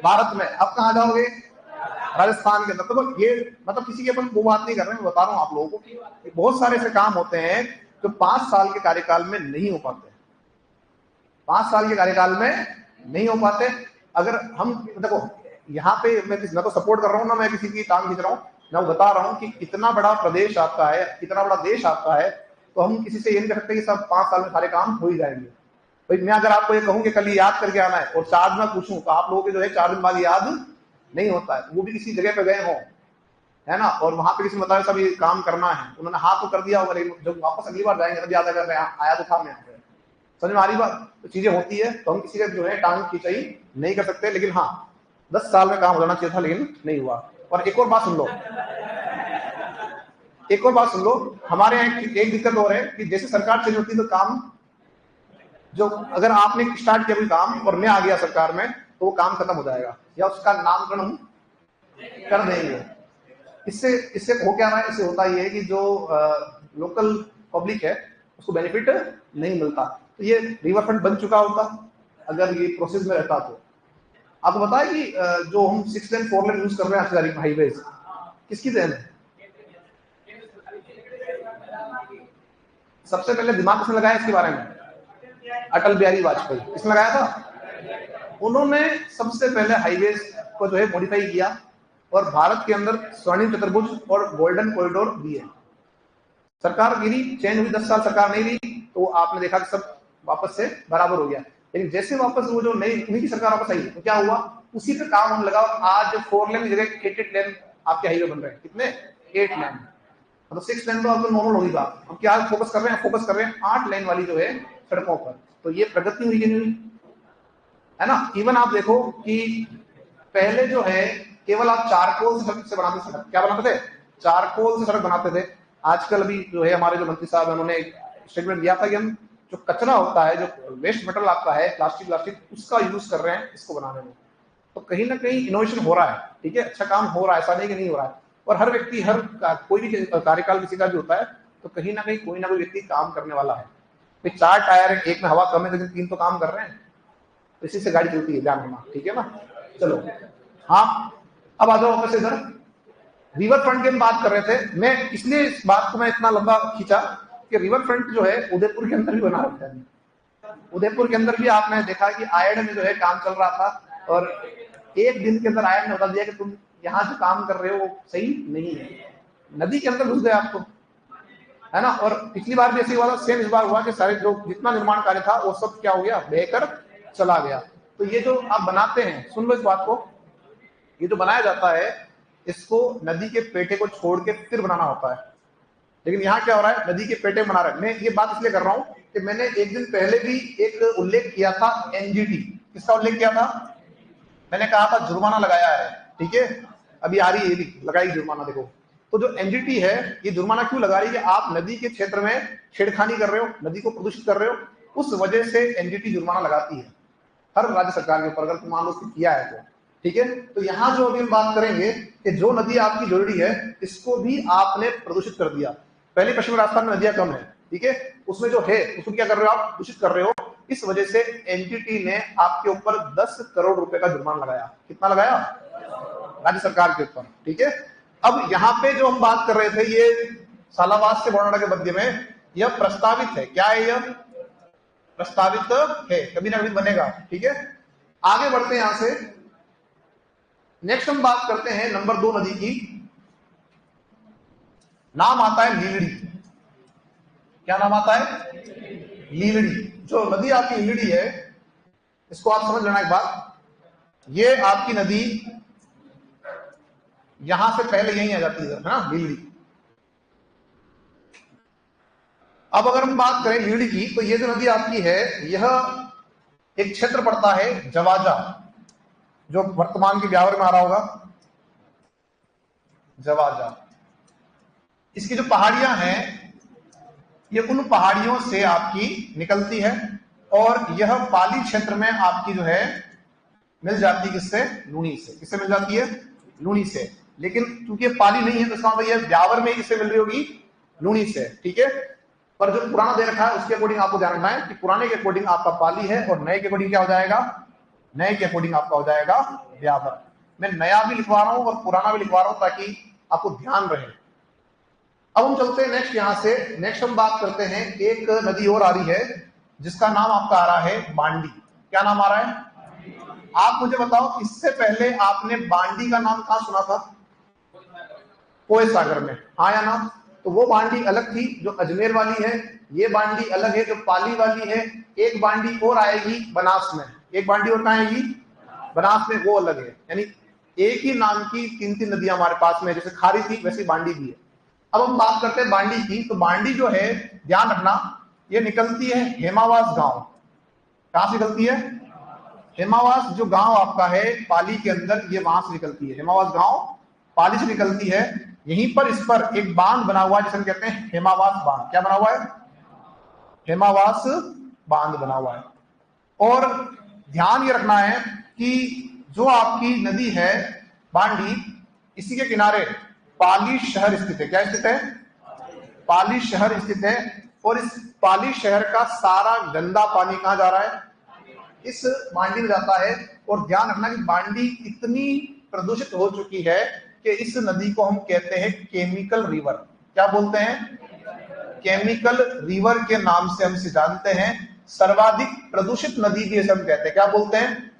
भारत में, अब कहाँ जाओगे, राजस्थान के अंदर। तो ये मतलब किसी के अपन वो बात नहीं कर रहे हैं, मैं बता रहा हूँ आप लोगों को कि बहुत सारे ऐसे काम होते हैं जो 5 साल के कार्यकाल में नहीं हो पाते, 5 साल के कार्यकाल में नहीं हो पाते। अगर हम देखो यहाँ पे मैं तो सपोर्ट कर रहा हूँ ना, मैं किसी की टांग खींच रहा हूँ, मैं बता रहा हूँ कि इतना बड़ा प्रदेश आपका है, इतना बड़ा देश आपका है, तो हम किसी से ये नहीं कर सकते कि सब 5 साल में सारे काम हो ही जाएंगे। भाई मैं अगर आपको ये कहूँ कि कल याद करके आना है और 4 दिन पूछूं तो आप लोगों के जो है 4 दिन बाद याद नहीं होता है, वो भी किसी जगह पे गए हों, है ना, और वहां पे किसी बताया सब ये काम करना है, उन्होंने हाँ तो कर दिया होगा, लेकिन जब वापस अगली बार जाएंगे तब याद अगर आया तो था मैं यहाँ पे। समझ में आ रही बात, तो चीजें होती है, तो हम किसी का जो है टांग खींचाई नहीं कर सकते। लेकिन हाँ 10 साल में काम हो जाना चाहिए था, लेकिन नहीं हुआ। और एक और बात सुन लो, एक और बात सुन लो, हमारे यहाँ एक दिक्कत और है कि जैसे सरकार चेंज होती है तो काम जो अगर आपने स्टार्ट किया कोई काम और मैं आ गया सरकार में तो वो काम खत्म हो जाएगा, या उसका नामकरण हम कर देंगे। इससे इससे हो क्या रहा है, इससे होता ये है कि जो लोकल पब्लिक है उसको बेनिफिट नहीं मिलता। तो ये रिवरफ्रंट बन चुका होता अगर ये प्रोसेस में रहता तो। आपको पता है कि जो हम 6 लेन 4 लेन यूज कर रहे हैं आज हाईवेज, किसकी देन है? सबसे पहले दिमाग किसने लगाया इसके बारे में? अटल बिहारी वाजपेयी। किसने लगाया था? उन्होंने सबसे पहले हाईवेज को जो है मॉडिफाई किया और भारत के अंदर स्वर्णिम चतुर्भुज और गोल्डन कॉरिडोर दिए। सरकार गिरी, चेंज हुई, 10 साल सरकार नहीं रही, तो आपने देखा कि सब वापस से बराबर हो गया। लेकिन जैसे वापस वो जो नई उन्हीं की सरकार वापस आई तो क्या हुआ, उसी पे काम हम लगा। आज 4 लेन की जगह 8 लेन आपके हाईवे बन रहे हैं। कितने? 8 लेन। मतलब 6 लेन तो आपको नॉर्मल होगी बात। हम क्या फोकस कर रहे हैं? फोकस कर रहे हैं 8 लेन वाली जो है सड़कों पर। तो ये प्रगति हुई कि नहीं, है ना। इवन आप देखो कि पहले जो है केवल आप चारकोल से बनाते सड़क, क्या बनाते थे? चारकोल से सड़क बनाते थे। आजकल अभी जो है हमारे जो मंत्री साहब है उन्होंने एक स्टेटमेंट दिया था कि हम जो कचरा होता है, जो वेस्ट मटेरियल आपका है, प्लास्टिक, उसका यूज कर रहे हैं इसको बनाने में। तो कहीं ना कहीं इनोवेशन हो रहा है, ठीक है, अच्छा काम हो रहा है, ऐसा नहीं कि नहीं हो रहा है। और हर व्यक्ति, हर कोई भी कार्यकाल किसी का भी होता है तो कहीं ना कहीं कोई ना कोई व्यक्ति काम करने वाला है। 4 टायर है, एक में हवा कम है लेकिन 3 तो काम कर रहे हैं, तो इसी से गाड़ी चलती है, ध्यान रखना, ठीक है ना। चलो हाँ, अब आ जाओ वापस इधर। रिवर फ्रंट की हम बात कर रहे थे। मैं इसलिए इस बात को मैं इतना लंबा खींचा कि रिवर फ्रंट जो है उदयपुर के अंदर भी बना रखा है। उदयपुर के अंदर भी आपने देखा कि आयड में जो है काम चल रहा था, और एक दिन के अंदर आयड ने बता दिया कि तुम यहाँ जो काम कर रहे हो वो सही नहीं है, नदी के अंदर घुस गए आपको, है ना। और पिछली बार भी ऐसी हुआ था, सेम इस बार हुआ कि सारे जो जितना निर्माण कार्य था वो सब क्या हो गया, बहकर चला गया। तो ये जो आप बनाते हैं, सुन लो इस बात को, ये जो बनाया जाता है इसको नदी के पेटे को छोड़ के फिर बनाना होता है। लेकिन यहाँ क्या हो रहा है, नदी के पेटे बना रहे हैं। मैं ये बात इसलिए कर रहा हूँ कि मैंने एक दिन पहले भी एक उल्लेख किया था, एनजीटी। किसका उल्लेख किया था? मैंने कहा था जुर्माना लगाया है, ठीक है, अभी आ रही है ये भी लगाई जुर्माना। देखो तो जो एनजीटी है ये जुर्माना क्यों लगा रही है? आप नदी के क्षेत्र में छेड़खानी कर रहे हो, नदी को प्रदूषित कर रहे हो, उस वजह से एनजीटी जुर्माना लगाती है हर राज्य सरकार के ऊपर, अगर तुम मान लो किया है तो, ठीक है। तो यहाँ जो अभी हम बात करेंगे कि जो नदी आपकी जोड़ी है इसको भी आपने प्रदूषित कर दिया। पहले पश्चिम राजस्थान में नदियां कम है, ठीक है, उसमें जो है उसको क्या कर रहे हो आप, दूषित कर रहे हो। इस वजह से एनजीटी ने आपके ऊपर 10 करोड़ रुपए का जुर्माना लगाया। कितना लगाया? राज्य सरकार के ऊपर, ठीक है। अब यहाँ पे जो हम बात कर रहे थे, ये सालावास से बोनाडा के मध्य में यह प्रस्तावित है। क्या है? यह प्रस्तावित है, कभी ना कभी बनेगा, ठीक है। आगे बढ़ते हैं यहां से। नेक्स्ट हम बात करते हैं नंबर 2 नदी की, नाम आता है लीलड़ी। क्या नाम आता है? लीलड़ी। जो नदी आपकी लीलड़ी है, इसको आप समझ लेना एक बात, ये आपकी नदी यहां से पहले यहीं आ जाती है ना, लीलड़ी। अब अगर हम बात करें लीलड़ी की, तो ये जो नदी आपकी है यह एक क्षेत्र पड़ता है जवाजा, जो वर्तमान के ब्यावर में आ रहा होगा, जवाजा। इसकी जो पहाड़ियां हैं ये उन पहाड़ियों से आपकी निकलती है और यह पाली क्षेत्र में आपकी जो है मिल जाती है किससे? लूनी से। किससे मिल जाती है? लूनी से। लेकिन क्योंकि ये पाली नहीं है तो इसका मतलब ब्यावर में किससे मिल रही होगी? लूनी से। ठीक है, पर जो पुराना दे रखा है उसके अकॉर्डिंग आपको ध्यान रखना है कि पुराने के अकॉर्डिंग आपका पाली है और नए के अकॉर्डिंग क्या हो जाएगा? नए के अकॉर्डिंग आपका हो जाएगा ब्यावर। मैं नया भी लिखवा रहा हूं और पुराना भी लिखवा रहा हूं ताकि आपको ध्यान रहे। अब हम चलते हैं नेक्स्ट, यहां से नेक्स्ट हम बात करते हैं, एक नदी और आ रही है जिसका नाम आपका आ रहा है बांडी। क्या नाम आ रहा है? आप मुझे बताओ, इससे पहले आपने बांडी का नाम कहां सुना था? कोय सागर में, हाँ या ना? तो वो बांडी अलग थी जो अजमेर वाली है, ये बांडी अलग है जो पाली वाली है। एक बांडी और आएगी बनास में, एक बांडी और कहां आएगी? बनास में, वो अलग है। यानी एक ही नाम की तीन तीन नदियां हमारे पास में, जैसे खारी थी वैसी बांडी भी है। अब हम बात करते हैं बांडी की। तो बांडी जो है, ध्यान रखना, ये निकलती है हेमावास गांव। कहां से निकलती है? हेमावास जो गांव आपका है पाली के अंदर, ये वहां से निकलती है। हेमावास गांव पाली से निकलती है। यहीं पर इस पर एक बांध बना हुआ है जिसे हम कहते हैं हेमावास बांध। क्या बना हुआ है? हेमावास बांध बना हुआ है। और ध्यान ये रखना है कि जो आपकी नदी है बांडी, इसी के किनारे पाली शहर स्थित है। क्या स्थित है? पाली शहर स्थित है। और इस पाली शहर का सारा गंदा पानी कहां जा रहा है? इस बांडी में जाता है। और ध्यान रखना कि बांडी इतनी प्रदूषित हो चुकी है कि इस नदी को हम कहते हैं केमिकल रिवर। क्या बोलते हैं? केमिकल रिवर के नाम से हम इसे जानते हैं। सर्वाधिक प्रदूषित नदी भी इसे हम कहते हैं। क्या बोलते हैं?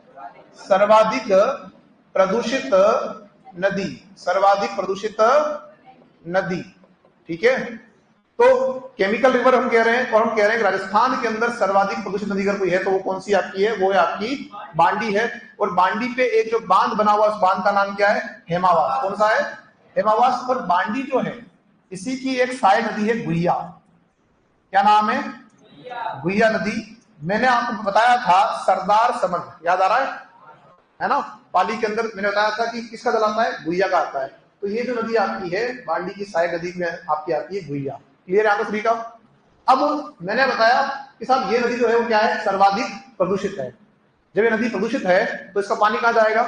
सर्वाधिक प्रदूषित नदी, सर्वाधिक प्रदूषित नदी। ठीक है, तो केमिकल रिवर हम कह रहे हैं। और हम कह रहे हैं कि राजस्थान के अंदर सर्वाधिक प्रदूषित नदी अगर कोई है तो वो कौन सी आपकी है? वो है आपकी बांडी है। और बांडी पे एक जो बांध बना हुआ, उस बांध का नाम क्या है? हेमावास। कौन सा है? हेमावास। और बांडी जो है, इसी की एक सहायक नदी है गुइया। क्या नाम है? गुइया नदी। मैंने आपको बताया था सरदार समन, याद आ रहा है ना? पाली के अंदर मैंने बताया था कि किसका जल आता है? गुइया का आता है। तो ये जो नदी आपकी है बांडी की सहायक नदी में आपकी आती है गुइया। क्लियर है आपको सभी का? अब मैंने बताया कि साहब ये नदी जो है वो क्या है? सर्वाधिक प्रदूषित है। जब ये नदी प्रदूषित है तो इसका पानी कहां जाएगा?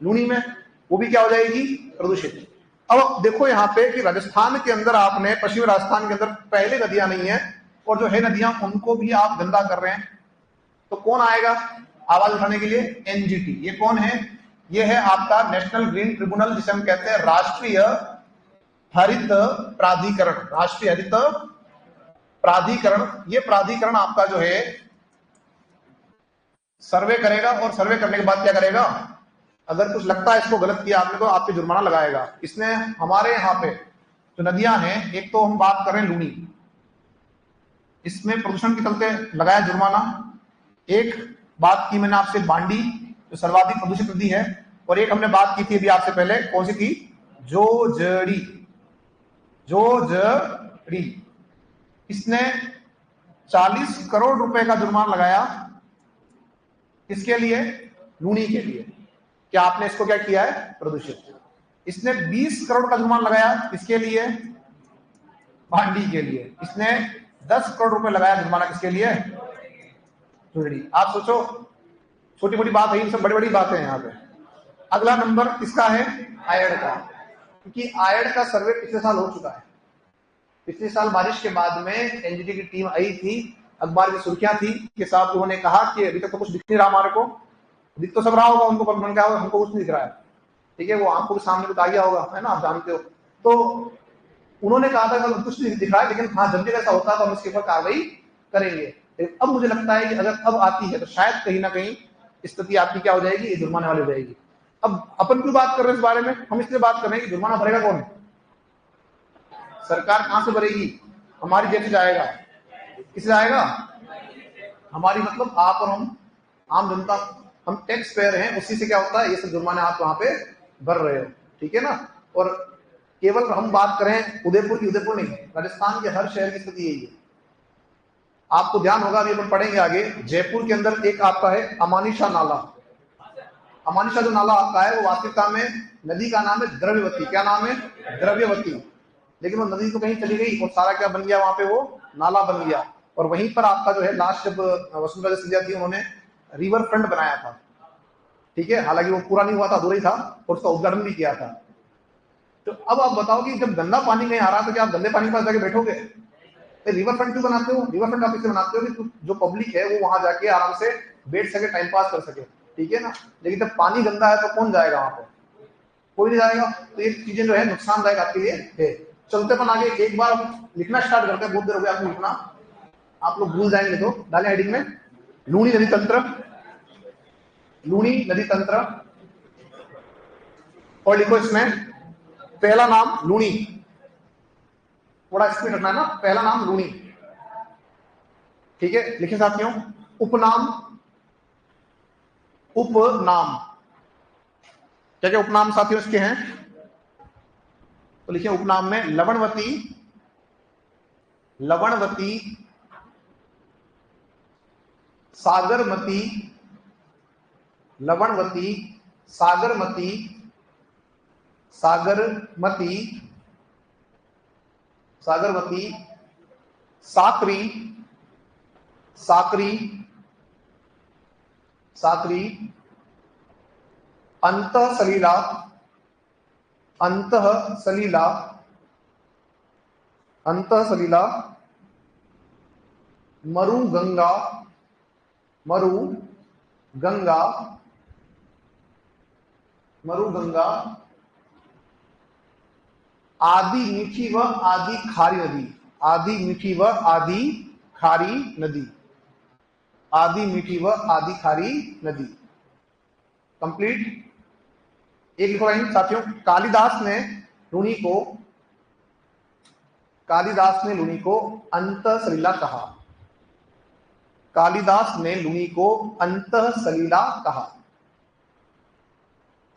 लूनी में, वो भी क्या हो जाएगी? प्रदूषित। अब देखो यहाँ पे कि राजस्थान के अंदर आपने, पश्चिमी राजस्थान के अंदर पहले नदियां नहीं है, और जो है नदियां उनको भी आप गंदा कर रहे हैं। तो कौन आएगा आवाज उठाने के लिए? एनजीटी। ये कौन है? ये है आपका नेशनल ग्रीन ट्रिब्यूनल, जिसे हम कहते हैं राष्ट्रीय हरित प्राधिकरण। राष्ट्रीय हरित प्राधिकरण। ये प्राधिकरण आपका जो है सर्वे करेगा, और सर्वे करने के बाद क्या करेगा? अगर कुछ लगता है इसको गलत किया आपने तो आप पे जुर्माना लगाएगा। इसने हमारे यहाँ पे जो नदियां हैं, एक तो हम बात कर रहे हैं लूनी, इसमें प्रदूषण के चलते लगाया जुर्माना। एक बात की मैंने आपसे बांडी, जो सर्वाधिक प्रदूषित नदी है। और एक हमने बात की थी अभी आपसे पहले, कौन सी थी? जोजड़ी। जोजड़ी, इसने 40 करोड़ रुपए का जुर्माना लगाया। किसके लिए? लूनी के लिए। क्या आपने इसको क्या किया है? प्रदूषित। इसने 20 करोड़ का जुर्माना लगाया। किसके लिए? बांडी के लिए। इसने 10 करोड़ रुपए लगाया जुर्माना। किसके लिए? जोजड़ी। आप सोचो, छोटी मोटी बात है, इन सब बड़ी बड़ी बातें हैं यहाँ पे। अगला नंबर किसका है? आयड का। क्योंकि आयड का सर्वे पिछले साल हो चुका है। पिछले साल बारिश के बाद में एनजीटी की टीम आई थी, अखबार की सुर्खियां थी कि साहब उन्होंने कहा कि अभी तक तो कुछ दिख नहीं रहा हमारे को। दिख तो सब रहा होगा उनको, पर उन्होंने कहा हमको कुछ नहीं दिख रहा है। ठीक है, वो आपको भी सामने बता गया होगा, है ना, आप जानते हो। तो उन्होंने कहा था कि कुछ नहीं दिख रहा है, लेकिन हाँ जब भी ऐसा होता है तो हम इसके ऊपर कार्रवाई करेंगे। अब मुझे लगता है कि अगर अब आती है तो शायद कहीं ना कहीं स्थिति आपकी क्या हो जाएगी? ये जुर्माने वाली हो जाएगी। अब अपन क्यों बात कर रहे हैं इस बारे में? हम इसलिए बात कर रहे हैं कि जुर्माना भरेगा कौन? सरकार। कहां से भरेगी? हमारी जेब से जाएगा। किससे जाएगा? हमारी मतलब आप और हम, आम जनता, हम टैक्स पेयर हैं। उसी से क्या होता है? ये सब जुर्माने आप वहां पे भर रहे हो। ठीक है ना? और केवल हम बात करें उदयपुर की, उदयपुर नहीं, राजस्थान के हर शहर की स्थिति यही है। आपको ध्यान होगा, अभी अपन पढ़ेंगे आगे, जयपुर के अंदर एक आता है अमानिशा नाला। अमानिशा जो नाला आता है वो वास्तविकता में नदी का नाम है द्रव्यवती। क्या नाम है? द्रव्यवती। लेकिन वो नदी तो कहीं चली गई और सारा क्या बन गया वहां पे? वो नाला बन गया। और वहीं पर आपका जो है लास्ट, जब वसुंधरा सिंधिया थी, उन्होंने रिवर फ्रंट बनाया था। ठीक है, हालांकि वो पूरा नहीं हुआ था, अधूरा ही था, और उसका उद्घाटन भी किया था। तो अब आप बताओ कि जब गंदा पानी नहीं आ रहा तो क्या आप गंदे पानी के पास जाके बैठोगे? रिवर फ्रंट क्यों बनाते हो? रिवर फ्रंट आप इसलिए बनाते हो कि जो पब्लिक है वो वहां जाके आराम से बैठ सके, टाइम पास कर सके। ठीक है ना? लेकिन जब पानी गंदा है तो कौन जाएगा वहां पर? कोई नहीं जाएगा। तो ये चीजें जो है नुकसानदायक आपके लिए है। चलते अपन आगे, एक बार लिखना स्टार्ट करते हैं, बहुत देर हो गया आपको लिखना, आप लोग भूल जाएंगे। तो डालें हेडिंग में लूणी नदी तंत्र, लूणी नदी तंत्र, और लिखो इसमें पहला नाम लूणी। थोड़ा स्पीड रखना है ना, पहला नाम लूणी। ठीक है, लिखे साथियों। उपनाम, उपनाम, क्या क्या उपनाम साथियों इसके हैं? तो लिखिए उपनाम में लवणवती, लवणवती, सागरमती, लवणवती, सागरमती, सागरमती, सागरमती, साकरी, साकरी, साकरी, अंतः सलीला, अंतः सलीला, अंतः सलीला, मरु गंगा, मरु गंगा, मरु गंगा, आदि मीठी व आदि खारी नदी, आदि मीठी व आदि खारी नदी, आदि मीठी व आदि खारी नदी। कंप्लीट। एक लिखो लाइन साथियों, कालिदास ने लूणी को, कालिदास ने लूणी को अंतः सलीला कहा। कालिदास ने लूणी को अंतः सलीला कहा।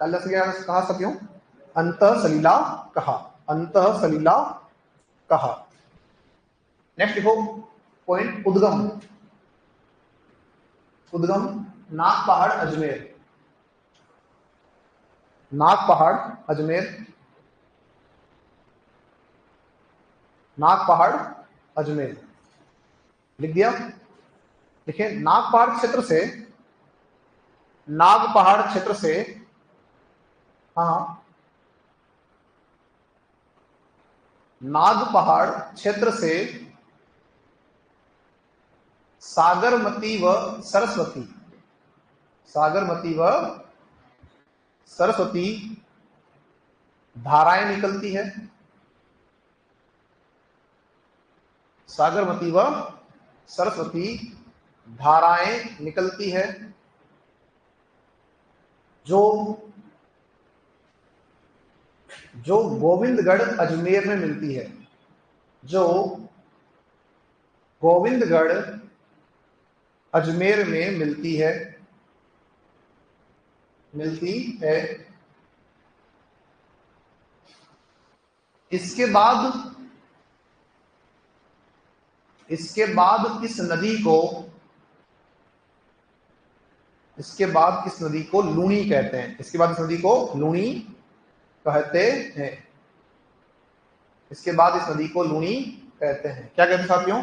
कालिदास ने क्या कहा साथियों? अंतः सलीला कहा, अंतः सलीला कहा। नेक्स्ट लिखो पॉइंट, उद्गम, उद्गम नाग पहाड़ अजमेर, नाग पहाड़ अजमेर, नाग पहाड़ अजमेर। लिख दिया? देखिए नाग पहाड़ क्षेत्र से, नाग पहाड़ क्षेत्र से, हाँ, नाग पहाड़ क्षेत्र से सागरमती व सरस्वती, सागरमती व सरस्वती धाराएं निकलती है, सागरमती व सरस्वती धाराएं निकलती है, जो जो गोविंदगढ़ अजमेर में मिलती है, जो गोविंदगढ़ अजमेर में मिलती है, मिलती है। इसके बाद, इसके बाद इस नदी को, इसके बाद इस नदी को लूणी कहते हैं, इसके बाद इस नदी को लूणी कहते हैं, इसके बाद इस नदी को लूणी कहते हैं। क्या कहते हैं साथियों?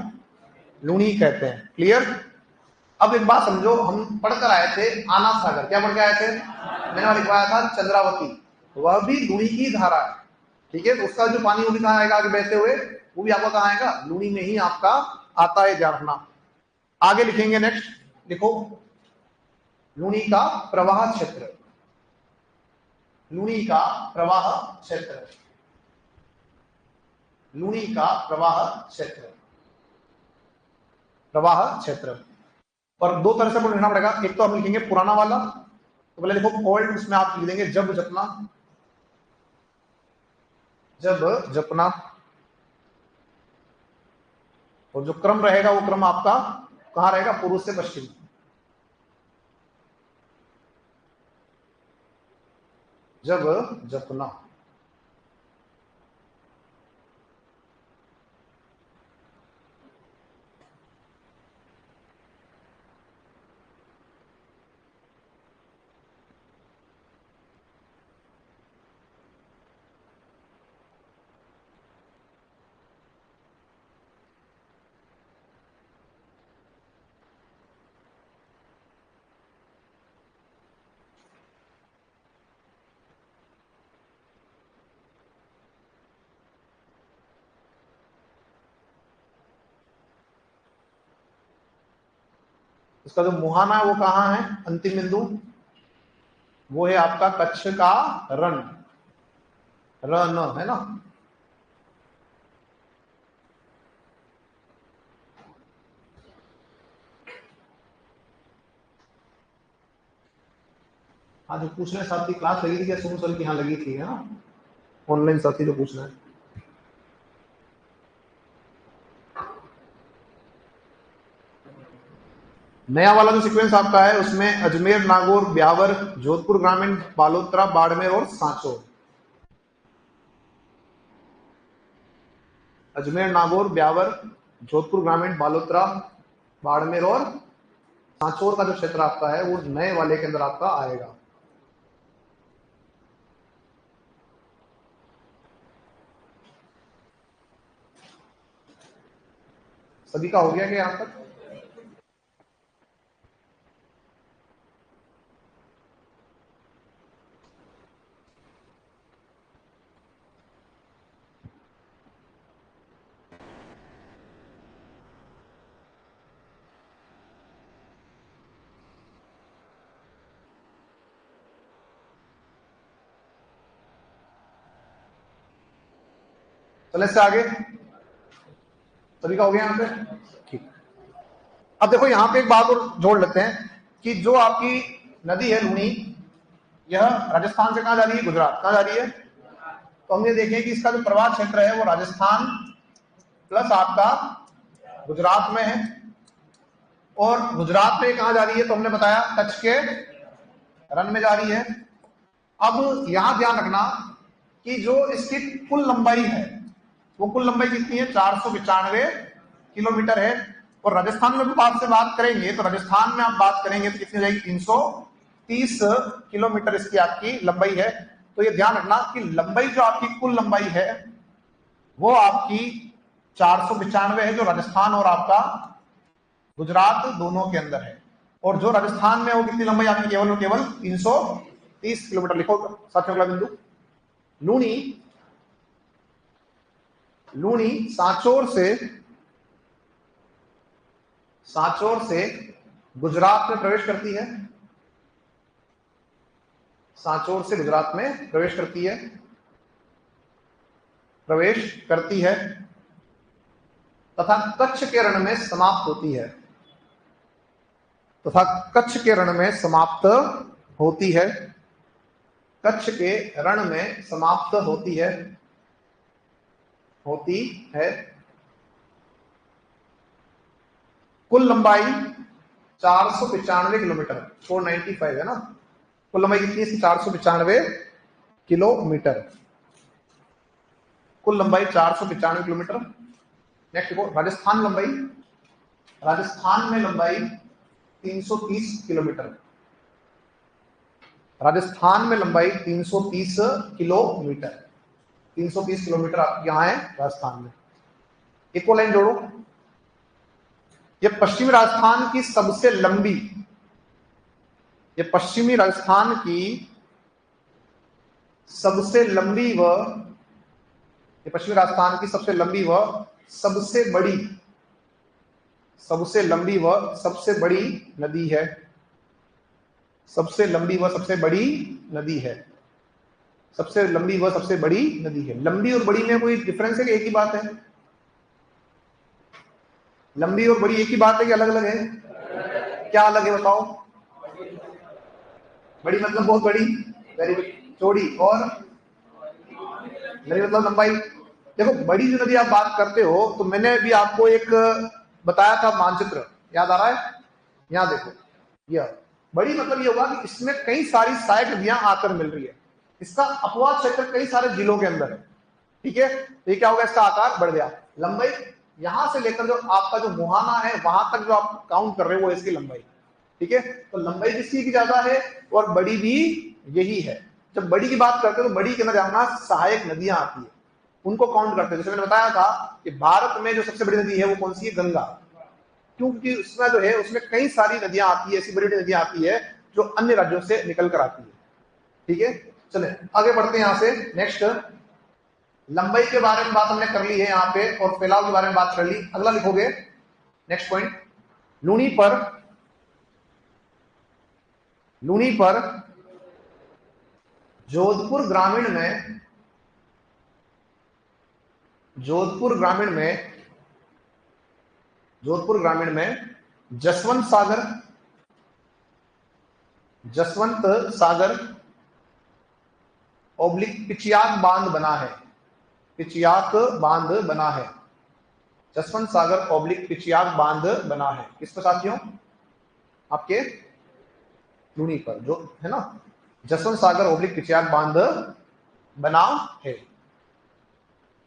लूणी कहते हैं। क्लियर? अब एक बात समझो, हम पढ़कर आए थे आना सागर, क्या पढ़ के आए थे? मैंने वहां लिखवाया था चंद्रावती, वह भी लूणी की धारा है। ठीक है, तो उसका जो पानी वो भी कहाँ आएगा आगे बहते हुए? वो भी आपका कहाँ आएगा? लूणी में ही आपका आता है, ध्यान रखना। आगे लिखेंगे नेक्स्ट, देखो लूणी का प्रवाह क्षेत्र, लूणी का प्रवाह क्षेत्र, लूणी का प्रवाह क्षेत्र, प्रवाह क्षेत्र। और दो तरह से आपको लिखना पड़ेगा, एक तो हम लिखेंगे पुराना वाला, तो पहले देखो ओल्ड, उसमें आप लिख देंगे जब जपना, जब जपना, और जो क्रम रहेगा वो क्रम आपका कहां रहेगा? पूर्व से पश्चिम। जब जपना। इसका जो मुहाना है वो कहाँ है, अंतिम बिंदु वो है आपका कच्छ का रण, रन है ना। हाँ जो पूछ रहे हैं साथी, क्लास लगी थी क्या सोनू सर की? यहाँ लगी थी, है ना, ऑनलाइन साथी जो पूछना है। नया वाला जो सीक्वेंस आपका है उसमें अजमेर, नागौर, ब्यावर, जोधपुर ग्रामीण, बालोतरा, बाड़मेर और सांचौर। अजमेर, नागौर, ब्यावर, जोधपुर ग्रामीण, बालोतरा, बाड़मेर और सांचौर का जो क्षेत्र आपका है वो नए वाले के अंदर आपका आएगा। सभी का हो गया क्या यहां तक? चले से आगे, सभी का हो गया यहां पे? ठीक। अब देखो यहां पे एक बात और जोड़ लेते हैं कि जो आपकी नदी है लूनी, यह राजस्थान से कहां जा रही है, गुजरात। कहां जा रही है? तो हमने देखे कि इसका जो प्रवाह क्षेत्र है वो राजस्थान प्लस आपका गुजरात में है। और गुजरात में कहां जा रही है? तो हमने बताया कच्छ के रन में जा रही है। अब यहां ध्यान रखना कि जो इसकी कुल लंबाई है वो कुल लंबाई कितनी है? 495 किलोमीटर है। और राजस्थान में भी बात करेंगे तो राजस्थान में आप बात करेंगे तो कितनी जाएगी? 330 किलोमीटर इसकी आपकी लंबाई है। तो ये ध्यान रखना कि लंबाई जो आपकी कुल लंबाई है वो आपकी 495 है, जो राजस्थान और आपका गुजरात दोनों के अंदर है। और जो राजस्थान में वो कितनी लंबाई आपकी? केवल और केवल 330 किलोमीटर। लिखो साथियों अगला बिंदु, लूनी, लूनी सांचौर से गुजरात में प्रवेश करती है। सांचौर से गुजरात में प्रवेश करती है, तथा कच्छ के रण में समाप्त होती है, तथा कच्छ के रण में समाप्त होती है, कच्छ के रण में समाप्त होती है, कुल लंबाई 495 किलोमीटर, 495 है ना। कुल लंबाई कितनी है? 495 किलोमीटर, कुल लंबाई 495 किलोमीटर। नेक्स्ट देखो राजस्थान लंबाई, राजस्थान में लंबाई 330 किलोमीटर, राजस्थान में लंबाई 330 किलोमीटर, 330 किलोमीटर आपकी यहां है राजस्थान में। एक और लाइन जोड़ो, ये पश्चिमी राजस्थान की सबसे लंबी, ये पश्चिमी राजस्थान की सबसे लंबी व, ये पश्चिमी राजस्थान की सबसे लंबी व सबसे बड़ी, सबसे लंबी व सबसे बड़ी नदी है, सबसे लंबी व सबसे बड़ी नदी है, सबसे लंबी व सबसे बड़ी नदी है। लंबी और बड़ी में कोई डिफरेंस है कि एक ही बात है? लंबी और बड़ी एक ही बात है कि अलग अलग है? क्या अलग है बताओ? बड़ी मतलब बहुत बड़ी, वेरी गुड। चौड़ी और नदी मतलब लंबाई। देखो बड़ी जो नदी आप बात करते हो तो मैंने भी आपको एक बताया था मानचित्र, याद आ रहा है? यहां देखो, यह बड़ी मतलब ये होगा कि इसमें कई सारी सहायक नदियां आकर मिल रही है। इसका अपवाद क्षेत्र कई सारे जिलों के अंदर है, ठीक है। तो ये क्या होगा? इसका आकार बढ़ गया। लंबाई यहां से लेकर जो आपका जो मुहाना है वहां तक जो आप काउंट कर रहे हो वो इसकी लंबाई, ठीक है। तो लंबाई किसकी की ज्यादा है और बड़ी भी यही है। जब बड़ी की बात करते हो तो बड़ी के अंदर जानना सहायक नदियां आती है, उनको काउंट करते हैं। जैसे मैंने बताया था कि भारत में जो सबसे बड़ी नदी है वो कौन सी है? गंगा। क्योंकि उसमें जो है उसमें कई सारी नदियां आती है, ऐसी बड़ी बड़ी नदियां आती है जो अन्य राज्यों से निकल कर आती है, ठीक है। चले आगे बढ़ते हैं यहां से। नेक्स्ट, लंबाई के बारे में बात हमने कर ली है यहाँ पे और फैलाव के बारे में बात कर ली। अगला लिखोगे नेक्स्ट पॉइंट, लूनी पर लूनी पर जोधपुर ग्रामीण में जोधपुर ग्रामीण में जसवंत सागर ओब्लिक पिचियाक बांध बना है। जसवंत सागर ओब्लिक पिचियाक बांध बना है। किस पर साथियों? आपके लूनी पर, जो है ना, जसवंत सागर ओब्लिक पिचियाक बांध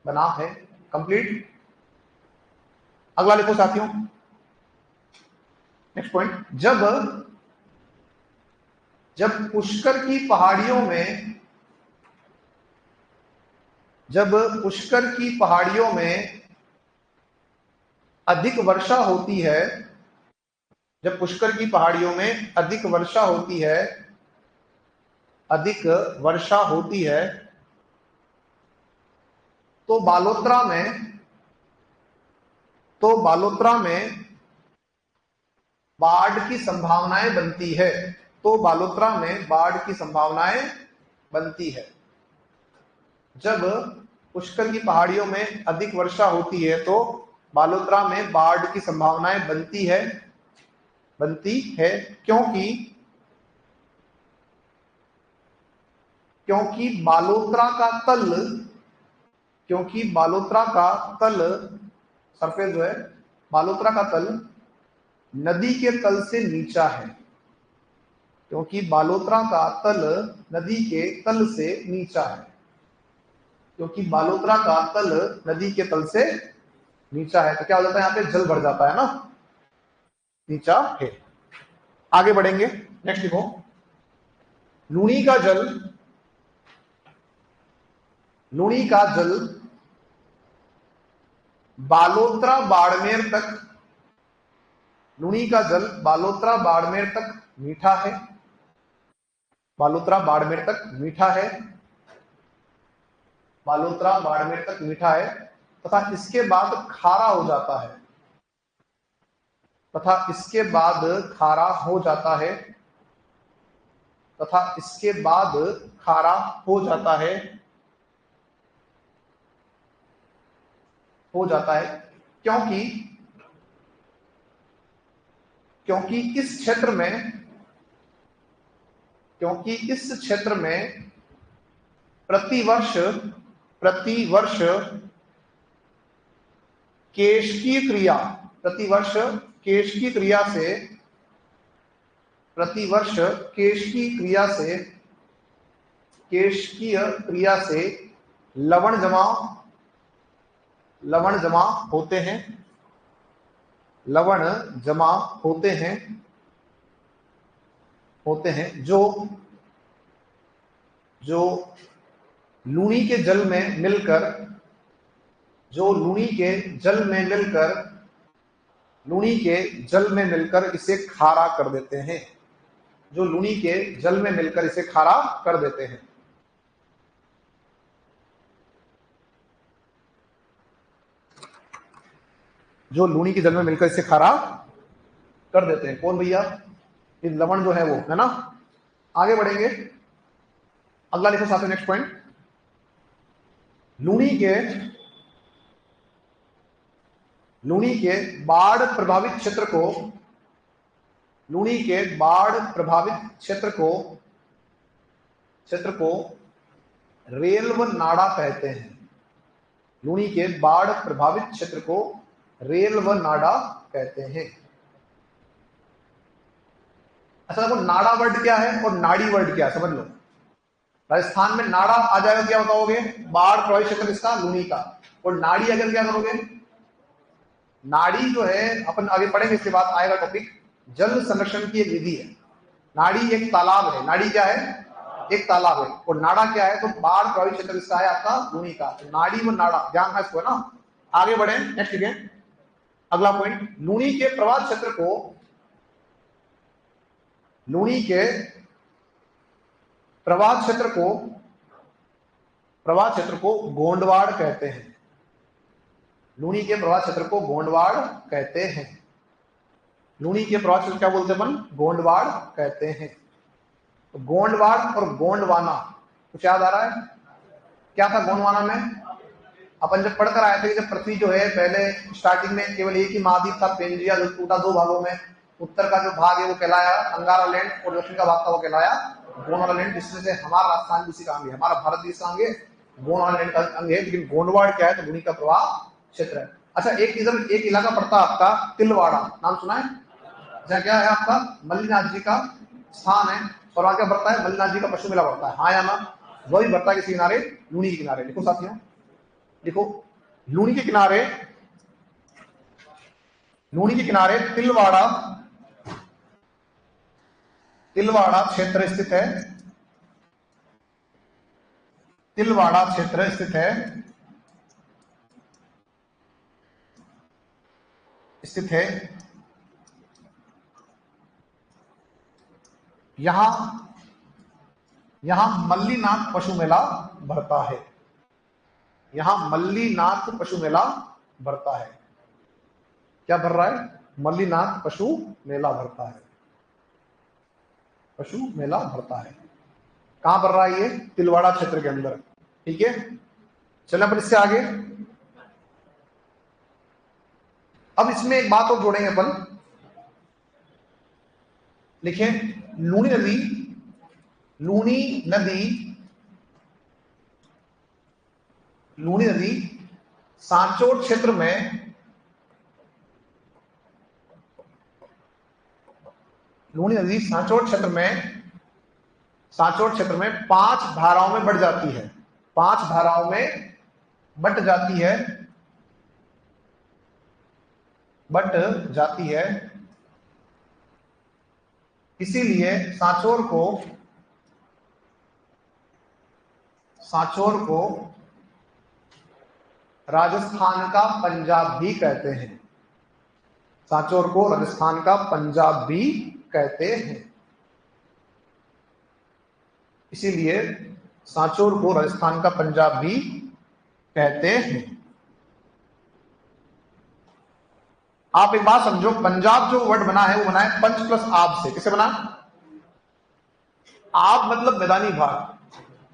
बना है। कंप्लीट। अगला लिखो साथियों, नेक्स्ट पॉइंट। जब पुष्कर की पहाड़ियों में अधिक वर्षा होती है, तो बालोतरा में बाढ़ की संभावनाएं बनती है। जब पुष्कर की पहाड़ियों में अधिक वर्षा होती है तो बालोतरा में बाढ़ की संभावनाएं बनती है, क्योंकि बालोतरा का तल सरफेस जो है, बालोतरा का तल नदी के तल से नीचा है। क्योंकि बालोतरा का तल नदी के तल से नीचा है। तो क्या हो जाता है? यहाँ पे जल भर जाता है ना, नीचा है। आगे बढ़ेंगे, नेक्स्ट लिखो। लूनी का जल बालोतरा बाड़मेर तक मीठा है। तथा इसके बाद खारा हो जाता है। क्योंकि इस क्षेत्र में प्रतिवर्ष केशकीय क्रिया से लवण जमा होते हैं, जो लूनी के जल में मिलकर इसे खारा कर देते हैं। जो लूनी के जल में मिलकर इसे खारा कर देते हैं। कौन भैया? ये लवण जो है वो, है ना। आगे बढ़ेंगे, अगला लिखो साथियों, नेक्स्ट पॉइंट। लूनी के बाढ़ प्रभावित क्षेत्र को रेल व नाड़ा कहते हैं। लूनी के बाढ़ प्रभावित क्षेत्र को रेल व नाड़ा कहते हैं। अच्छा देखो, नाड़ा वर्ड क्या है और नाड़ी वर्ड क्या है, समझ लो। राजस्थान में नाड़ा आ जाएगा, क्या बताओगे? बाढ़ प्रभावित क्षेत्र इसका, लूनी का। और नाड़ी अगर क्या करोगे? नाड़ी जो है, अपन आगे पढ़ेंगे, इसके बाद आएगा टॉपिक, जल संरक्षण की एक विधि है। नाड़ी एक तालाब है। नाड़ी क्या है? एक तालाब है। और नाड़ा क्या है? तो बाढ़ प्रभावित क्षेत्र इसका है आपका लूनी का। तो नाड़ी व नाड़ा ध्यान है इसको, ना। आगे बढ़े, नेक्स्ट लिखें, अगला पॉइंट। लूनी के प्रवाह क्षेत्र को गोंडवाड़ कहते हैं। लूनी के प्रवाह क्षेत्र को गोंडवाड़ कहते हैं। क्या बोलते हैं अपन? गोंडवाड़ कहते हैं। तो गोंडवाड़ और गोंडवाना कुछ याद आ रहा है? क्या था गोंडवाना में? अपन जब पढ़कर आए थे कि जब पृथ्वी जो है पहले स्टार्टिंग में केवल एक ही महाद्वीप था पेंजिया, जो टूटा दो भागों में। उत्तर का जो भाग है वो कहलाया अंगारा लैंड और दक्षिण का भाग था वो कहलाया गोंडवाना लैंड, जिसमें से हमारा राजस्थान भी उसी का अंग है, हमारा भारत देश का अंग है, गोंडवाना लैंड का अंग है। लेकिन गोंडवाड़ क्या है? तो भूमि का प्रवाह क्षेत्र है। अच्छा, एक इलाका पड़ता है आपका तिलवाड़ा, नाम सुना है? जहाँ क्या है आपका मल्लीनाथ जी का स्थान है, और वहां क्या बढ़ता है? मल्लीनाथ जी का पशु मेला बढ़ता है, हाँ या ना? वही बढ़ता है किसी किनारे? लूनी के किनारे। देखो साथियों, देखो लूनी के किनारे, लूनी के किनारे तिलवाड़ा क्षेत्र स्थित है। तिलवाड़ा क्षेत्र स्थित है, स्थित है। यहां मल्लीनाथ पशु मेला भरता है। यहां मल्लीनाथ पशु मेला भरता है। क्या भर रहा है? मल्लीनाथ पशु मेला भरता है। पशु मेला भरता है। कहां भर रहा है ये? तिलवाड़ा क्षेत्र के अंदर। ठीक है, चले अपन इससे आगे। अब इसमें एक बात और जोड़ेंगे अपन, लिखें लूनी नदी, लूनी नदी, लूनी नदी सांचौर क्षेत्र में, लूनी नदी सांचौर क्षेत्र में, सांचौर क्षेत्र में 5 धाराओं में बढ़ जाती है। 5 धाराओं में बट जाती है, बट जाती है। इसीलिए सांचौर को राजस्थान का पंजाब भी कहते हैं। सांचौर को राजस्थान का पंजाब भी कहते हैं। इसीलिए सांचौर को राजस्थान का पंजाब भी कहते हैं। आप एक बात समझो, पंजाब जो वर्ड बना है वो बना है पंच प्लस आब से। किसे बना? आब मतलब मैदानी भाग,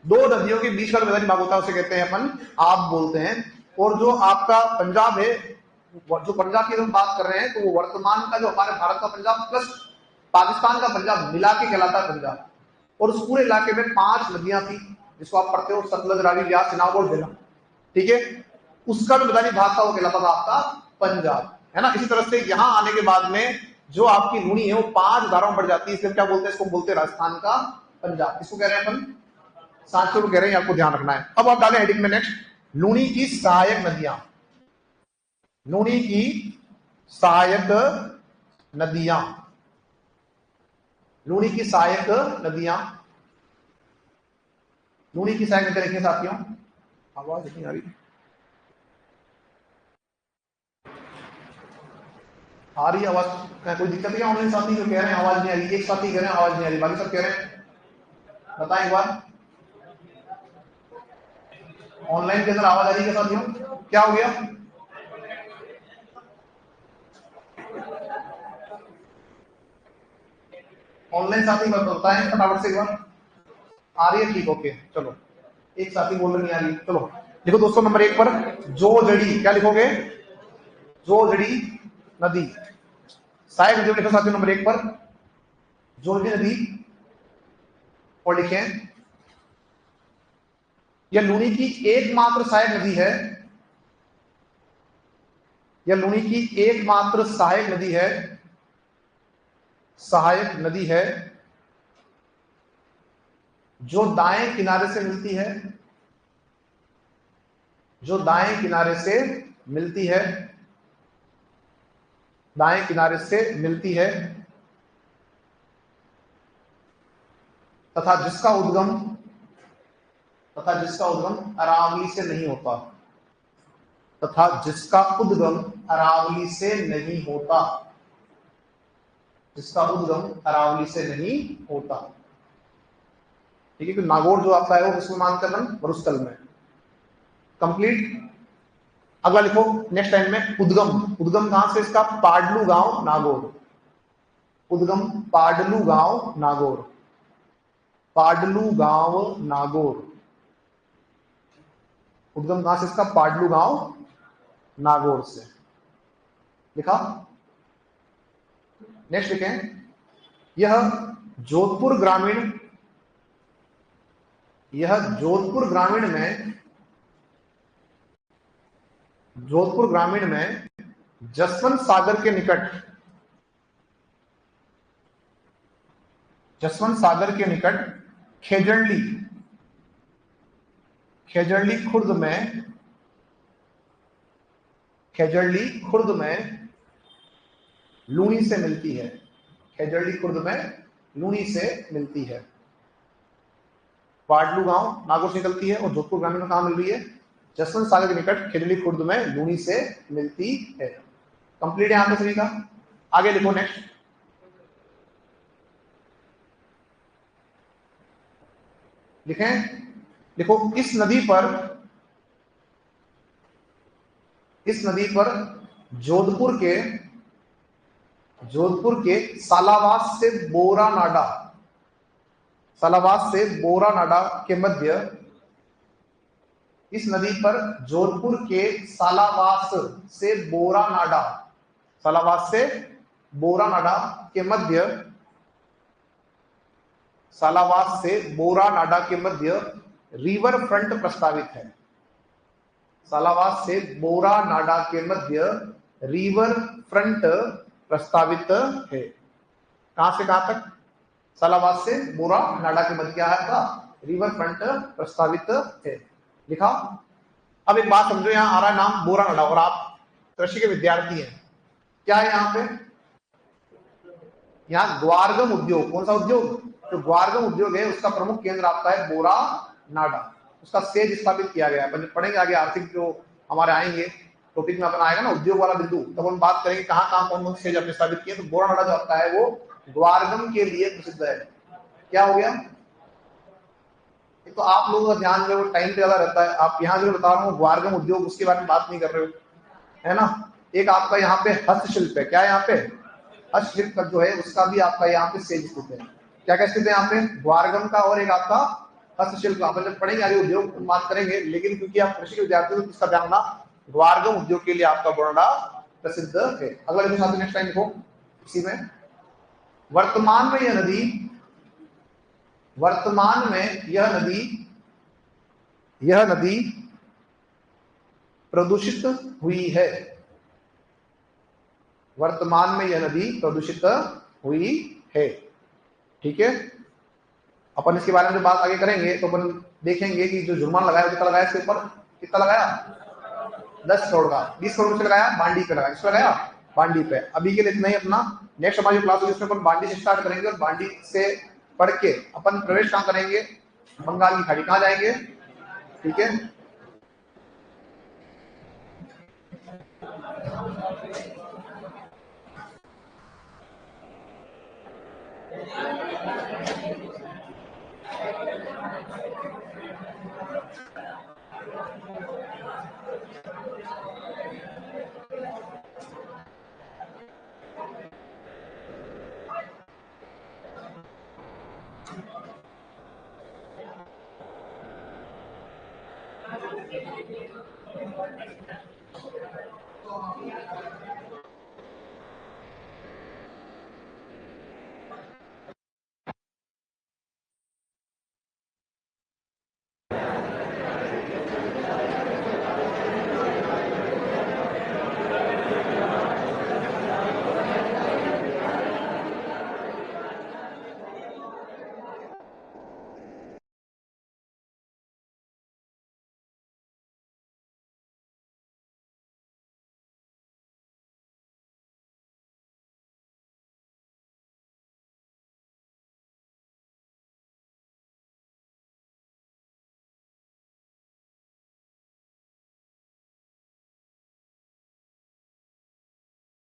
2 नदियों के बीच का जो मैदानी भाग होता है उसे कहते हैं अपन आब बोलते हैं। और जो आपका पंजाब है, जो पंजाब की हम बात कर रहे हैं, तो वो वर्तमान का जो हमारे भारत का पंजाब प्लस पाकिस्तान का पंजाब मिला के कहलाता है पंजाब। और उस पूरे इलाके में 5 नदियां थी, जिसको आप पढ़ते हो सतलज, रावी, ब्यास, चेनाब और झेलम। ठीक है, उसका जो मैदानी भाग था वो कहलाता था आपका पंजाब, है ना? इसी तरह से यहां आने के बाद में जो आपकी लूनी है वो 5 धाराओं में बढ़ जाती है, इसलिए क्या बोलते हैं? इसको बोलते हैं राजस्थान का पंजाब। इसको कह रहे हैं अपन सांचौर कह रहे हैं, आपको ध्यान रखना है। अब आप डालें हेडिंग में नेक्स्ट, लूनी की सहायक नदियां। लूनी की सहायक नदियां, लूनी की सहायक नदियां, लूनी की सहायक नदियां लिखिए साथियों। आवाज नहीं आ रही? आ रही आवाज? कोई दिक्कत नहीं? ऑनलाइन साथी जो कह रहे हैं आवाज नहीं आ रही, एक साथी कह रहे हैं आवाज नहीं आ रही, बाकी सब कह रहे हैं बताएं एक बार। ऑनलाइन के अंदर आवाज आ रही है साथियों? क्या हो गया? ऑनलाइन साथी बताएं फटाफट से एक बार। आ रही है? ठीक, ओके, चलो। एक साथी बोल रहे नहीं आ रही, चलो लिखो दोस्तों नंबर 1 पर जोजड़ी। क्या लिखोगे? जोजड़ी नदी। सहायक नदी लिखो साथियों नंबर 1 पर जोजड़ी नदी, और लिखें यह लूनी की एकमात्र सहायक नदी है। यह लूनी की एकमात्र सहायक नदी है, सहायक नदी है जो दाएं किनारे से मिलती है, जो दाएं किनारे से मिलती है, दाएं किनारे से मिलती है, तथा जिसका उद्गम अरावली से नहीं होता, तथा जिसका उद्गम अरावली से नहीं होता, जिसका उद्गम अरावली से नहीं होता। ठीक है, नागौर जो आता है वो किसमें मानते हैं? मरुस्थल में। कंप्लीट। अगला लिखो नेक्स्ट लाइन में उद्गम। उद्गम कहां से? इसका पाडलू गांव नागौर। उद्गम पाडलू गांव नागौर। पाडलू गांव नागौर। उद्गम कहां से इसका? पाडलू गांव नागौर से। लिखा। नेक्स्ट लिखें, यह जोधपुर ग्रामीण, यह जोधपुर ग्रामीण में, जोधपुर ग्रामीण में जसवंत सागर के निकट, जसवंत सागर के निकट खेजड़ली, खेजड़ली खुर्द में, खेजड़ली खुर्द में लूणी से मिलती है। खेजड़ली खुर्द में लूणी से मिलती है। पाडलू गांव नागौर से निकलती है और जोधपुर ग्रामीण में कहां मिल रही है? जसवंत सागर के निकट खेजड़ली खुर्द में लूणी से मिलती है। कंप्लीट है यहां पे सभी का। आगे लिखो नेक्स्ट। लिखें, लिखो, इस नदी पर, इस नदी पर जोधपुर के, जोधपुर के सालावास से बोरा नाडा, सालावास से बोरा नाडा के मध्य, इस नदी पर जोधपुर के सालावास से बोरा नाडा, सालावास से बोरा नाडा के मध्य, सालावास से बोरा नाडा के मध्य रिवर फ्रंट प्रस्तावित है। सालावास से बोरा नाडा के मध्य रिवर फ्रंट प्रस्तावित है। कहां से कहां तक? सालावास से बोरा नाडा के मध्य क्या है था? रिवर फ्रंट प्रस्तावित है। लिखा। अब एक बात समझो, यहां आ रहा है नाम बोरा नाडा और आप कृषि के विद्यार्थी हैं। क्या है यहां पे? यहां ग्वारगम उद्योग, कौन सा उद्योग? तो ग्वारगम उद्योग है, उसका प्रमुख केंद्र आपका है बोरा नाडा। उसका सेज स्थापित किया गया है। पढ़ेंगे आगे आर्थिक जो हमारे आएंगे टॉपिक में अपना आएगा ना उद्योग वाला बिंदु, तब हम बात करेंगे कहां कहां कौन कौन सेज आपने स्थापित किए। तो बोरा नाडा जो आपका है वो ग्वारगम के लिए प्रसिद्ध है। क्या हो गया? तो आप लोगों का ध्यान जो टाइम पे ज्यादा रहता है, आप यहाँ जो बता रहा हूँ ग्वारगम उद्योग, उसके बारे में बात नहीं कर रहे हो, है ना। एक आपका यहाँ पे हस्तशिल्प है। क्या है यहाँ पे? हस्तशिल्प का जो है उसका भी आपका यहाँ पे सेज स्थित है। क्या क्या स्थित है यहाँ पे? ग्वारगम का और एक आपका हस्तशिल्प। आप जब पढ़ेंगे आगे उद्योग बात करेंगे, लेकिन क्योंकि आप कृषि के विद्यार्थी हो, इसका ध्यान रखना ग्वारगम उद्योग के लिए आपका बोरा प्रसिद्ध है। अगला लिखो साथ, नेक्स्ट टाइम लिखो इसी में। वर्तमान में यह नदी, वर्तमान में यह नदी, यह नदी प्रदूषित हुई है। वर्तमान में यह नदी प्रदूषित हुई है। ठीक है। अपन इसके बारे में जब बात आगे करेंगे तो अपन देखेंगे कि जो जुर्माना लगाया कितना लगाया इसके ऊपर, कितना लगाया? 10 करोड़ का। 20 करोड़ से लगाया बांडी पे, लगाया किस लगाया? बांडी पे। अभी के लिए इतना ही अपना। नेक्स्ट हमारी क्लास होगी इसमें अपन बांडी से स्टार्ट करेंगे और बांडी से पढ़ के अपन प्रवेश कहां करेंगे? बंगाल की खाड़ी। कहां जाएंगे? ठीक है।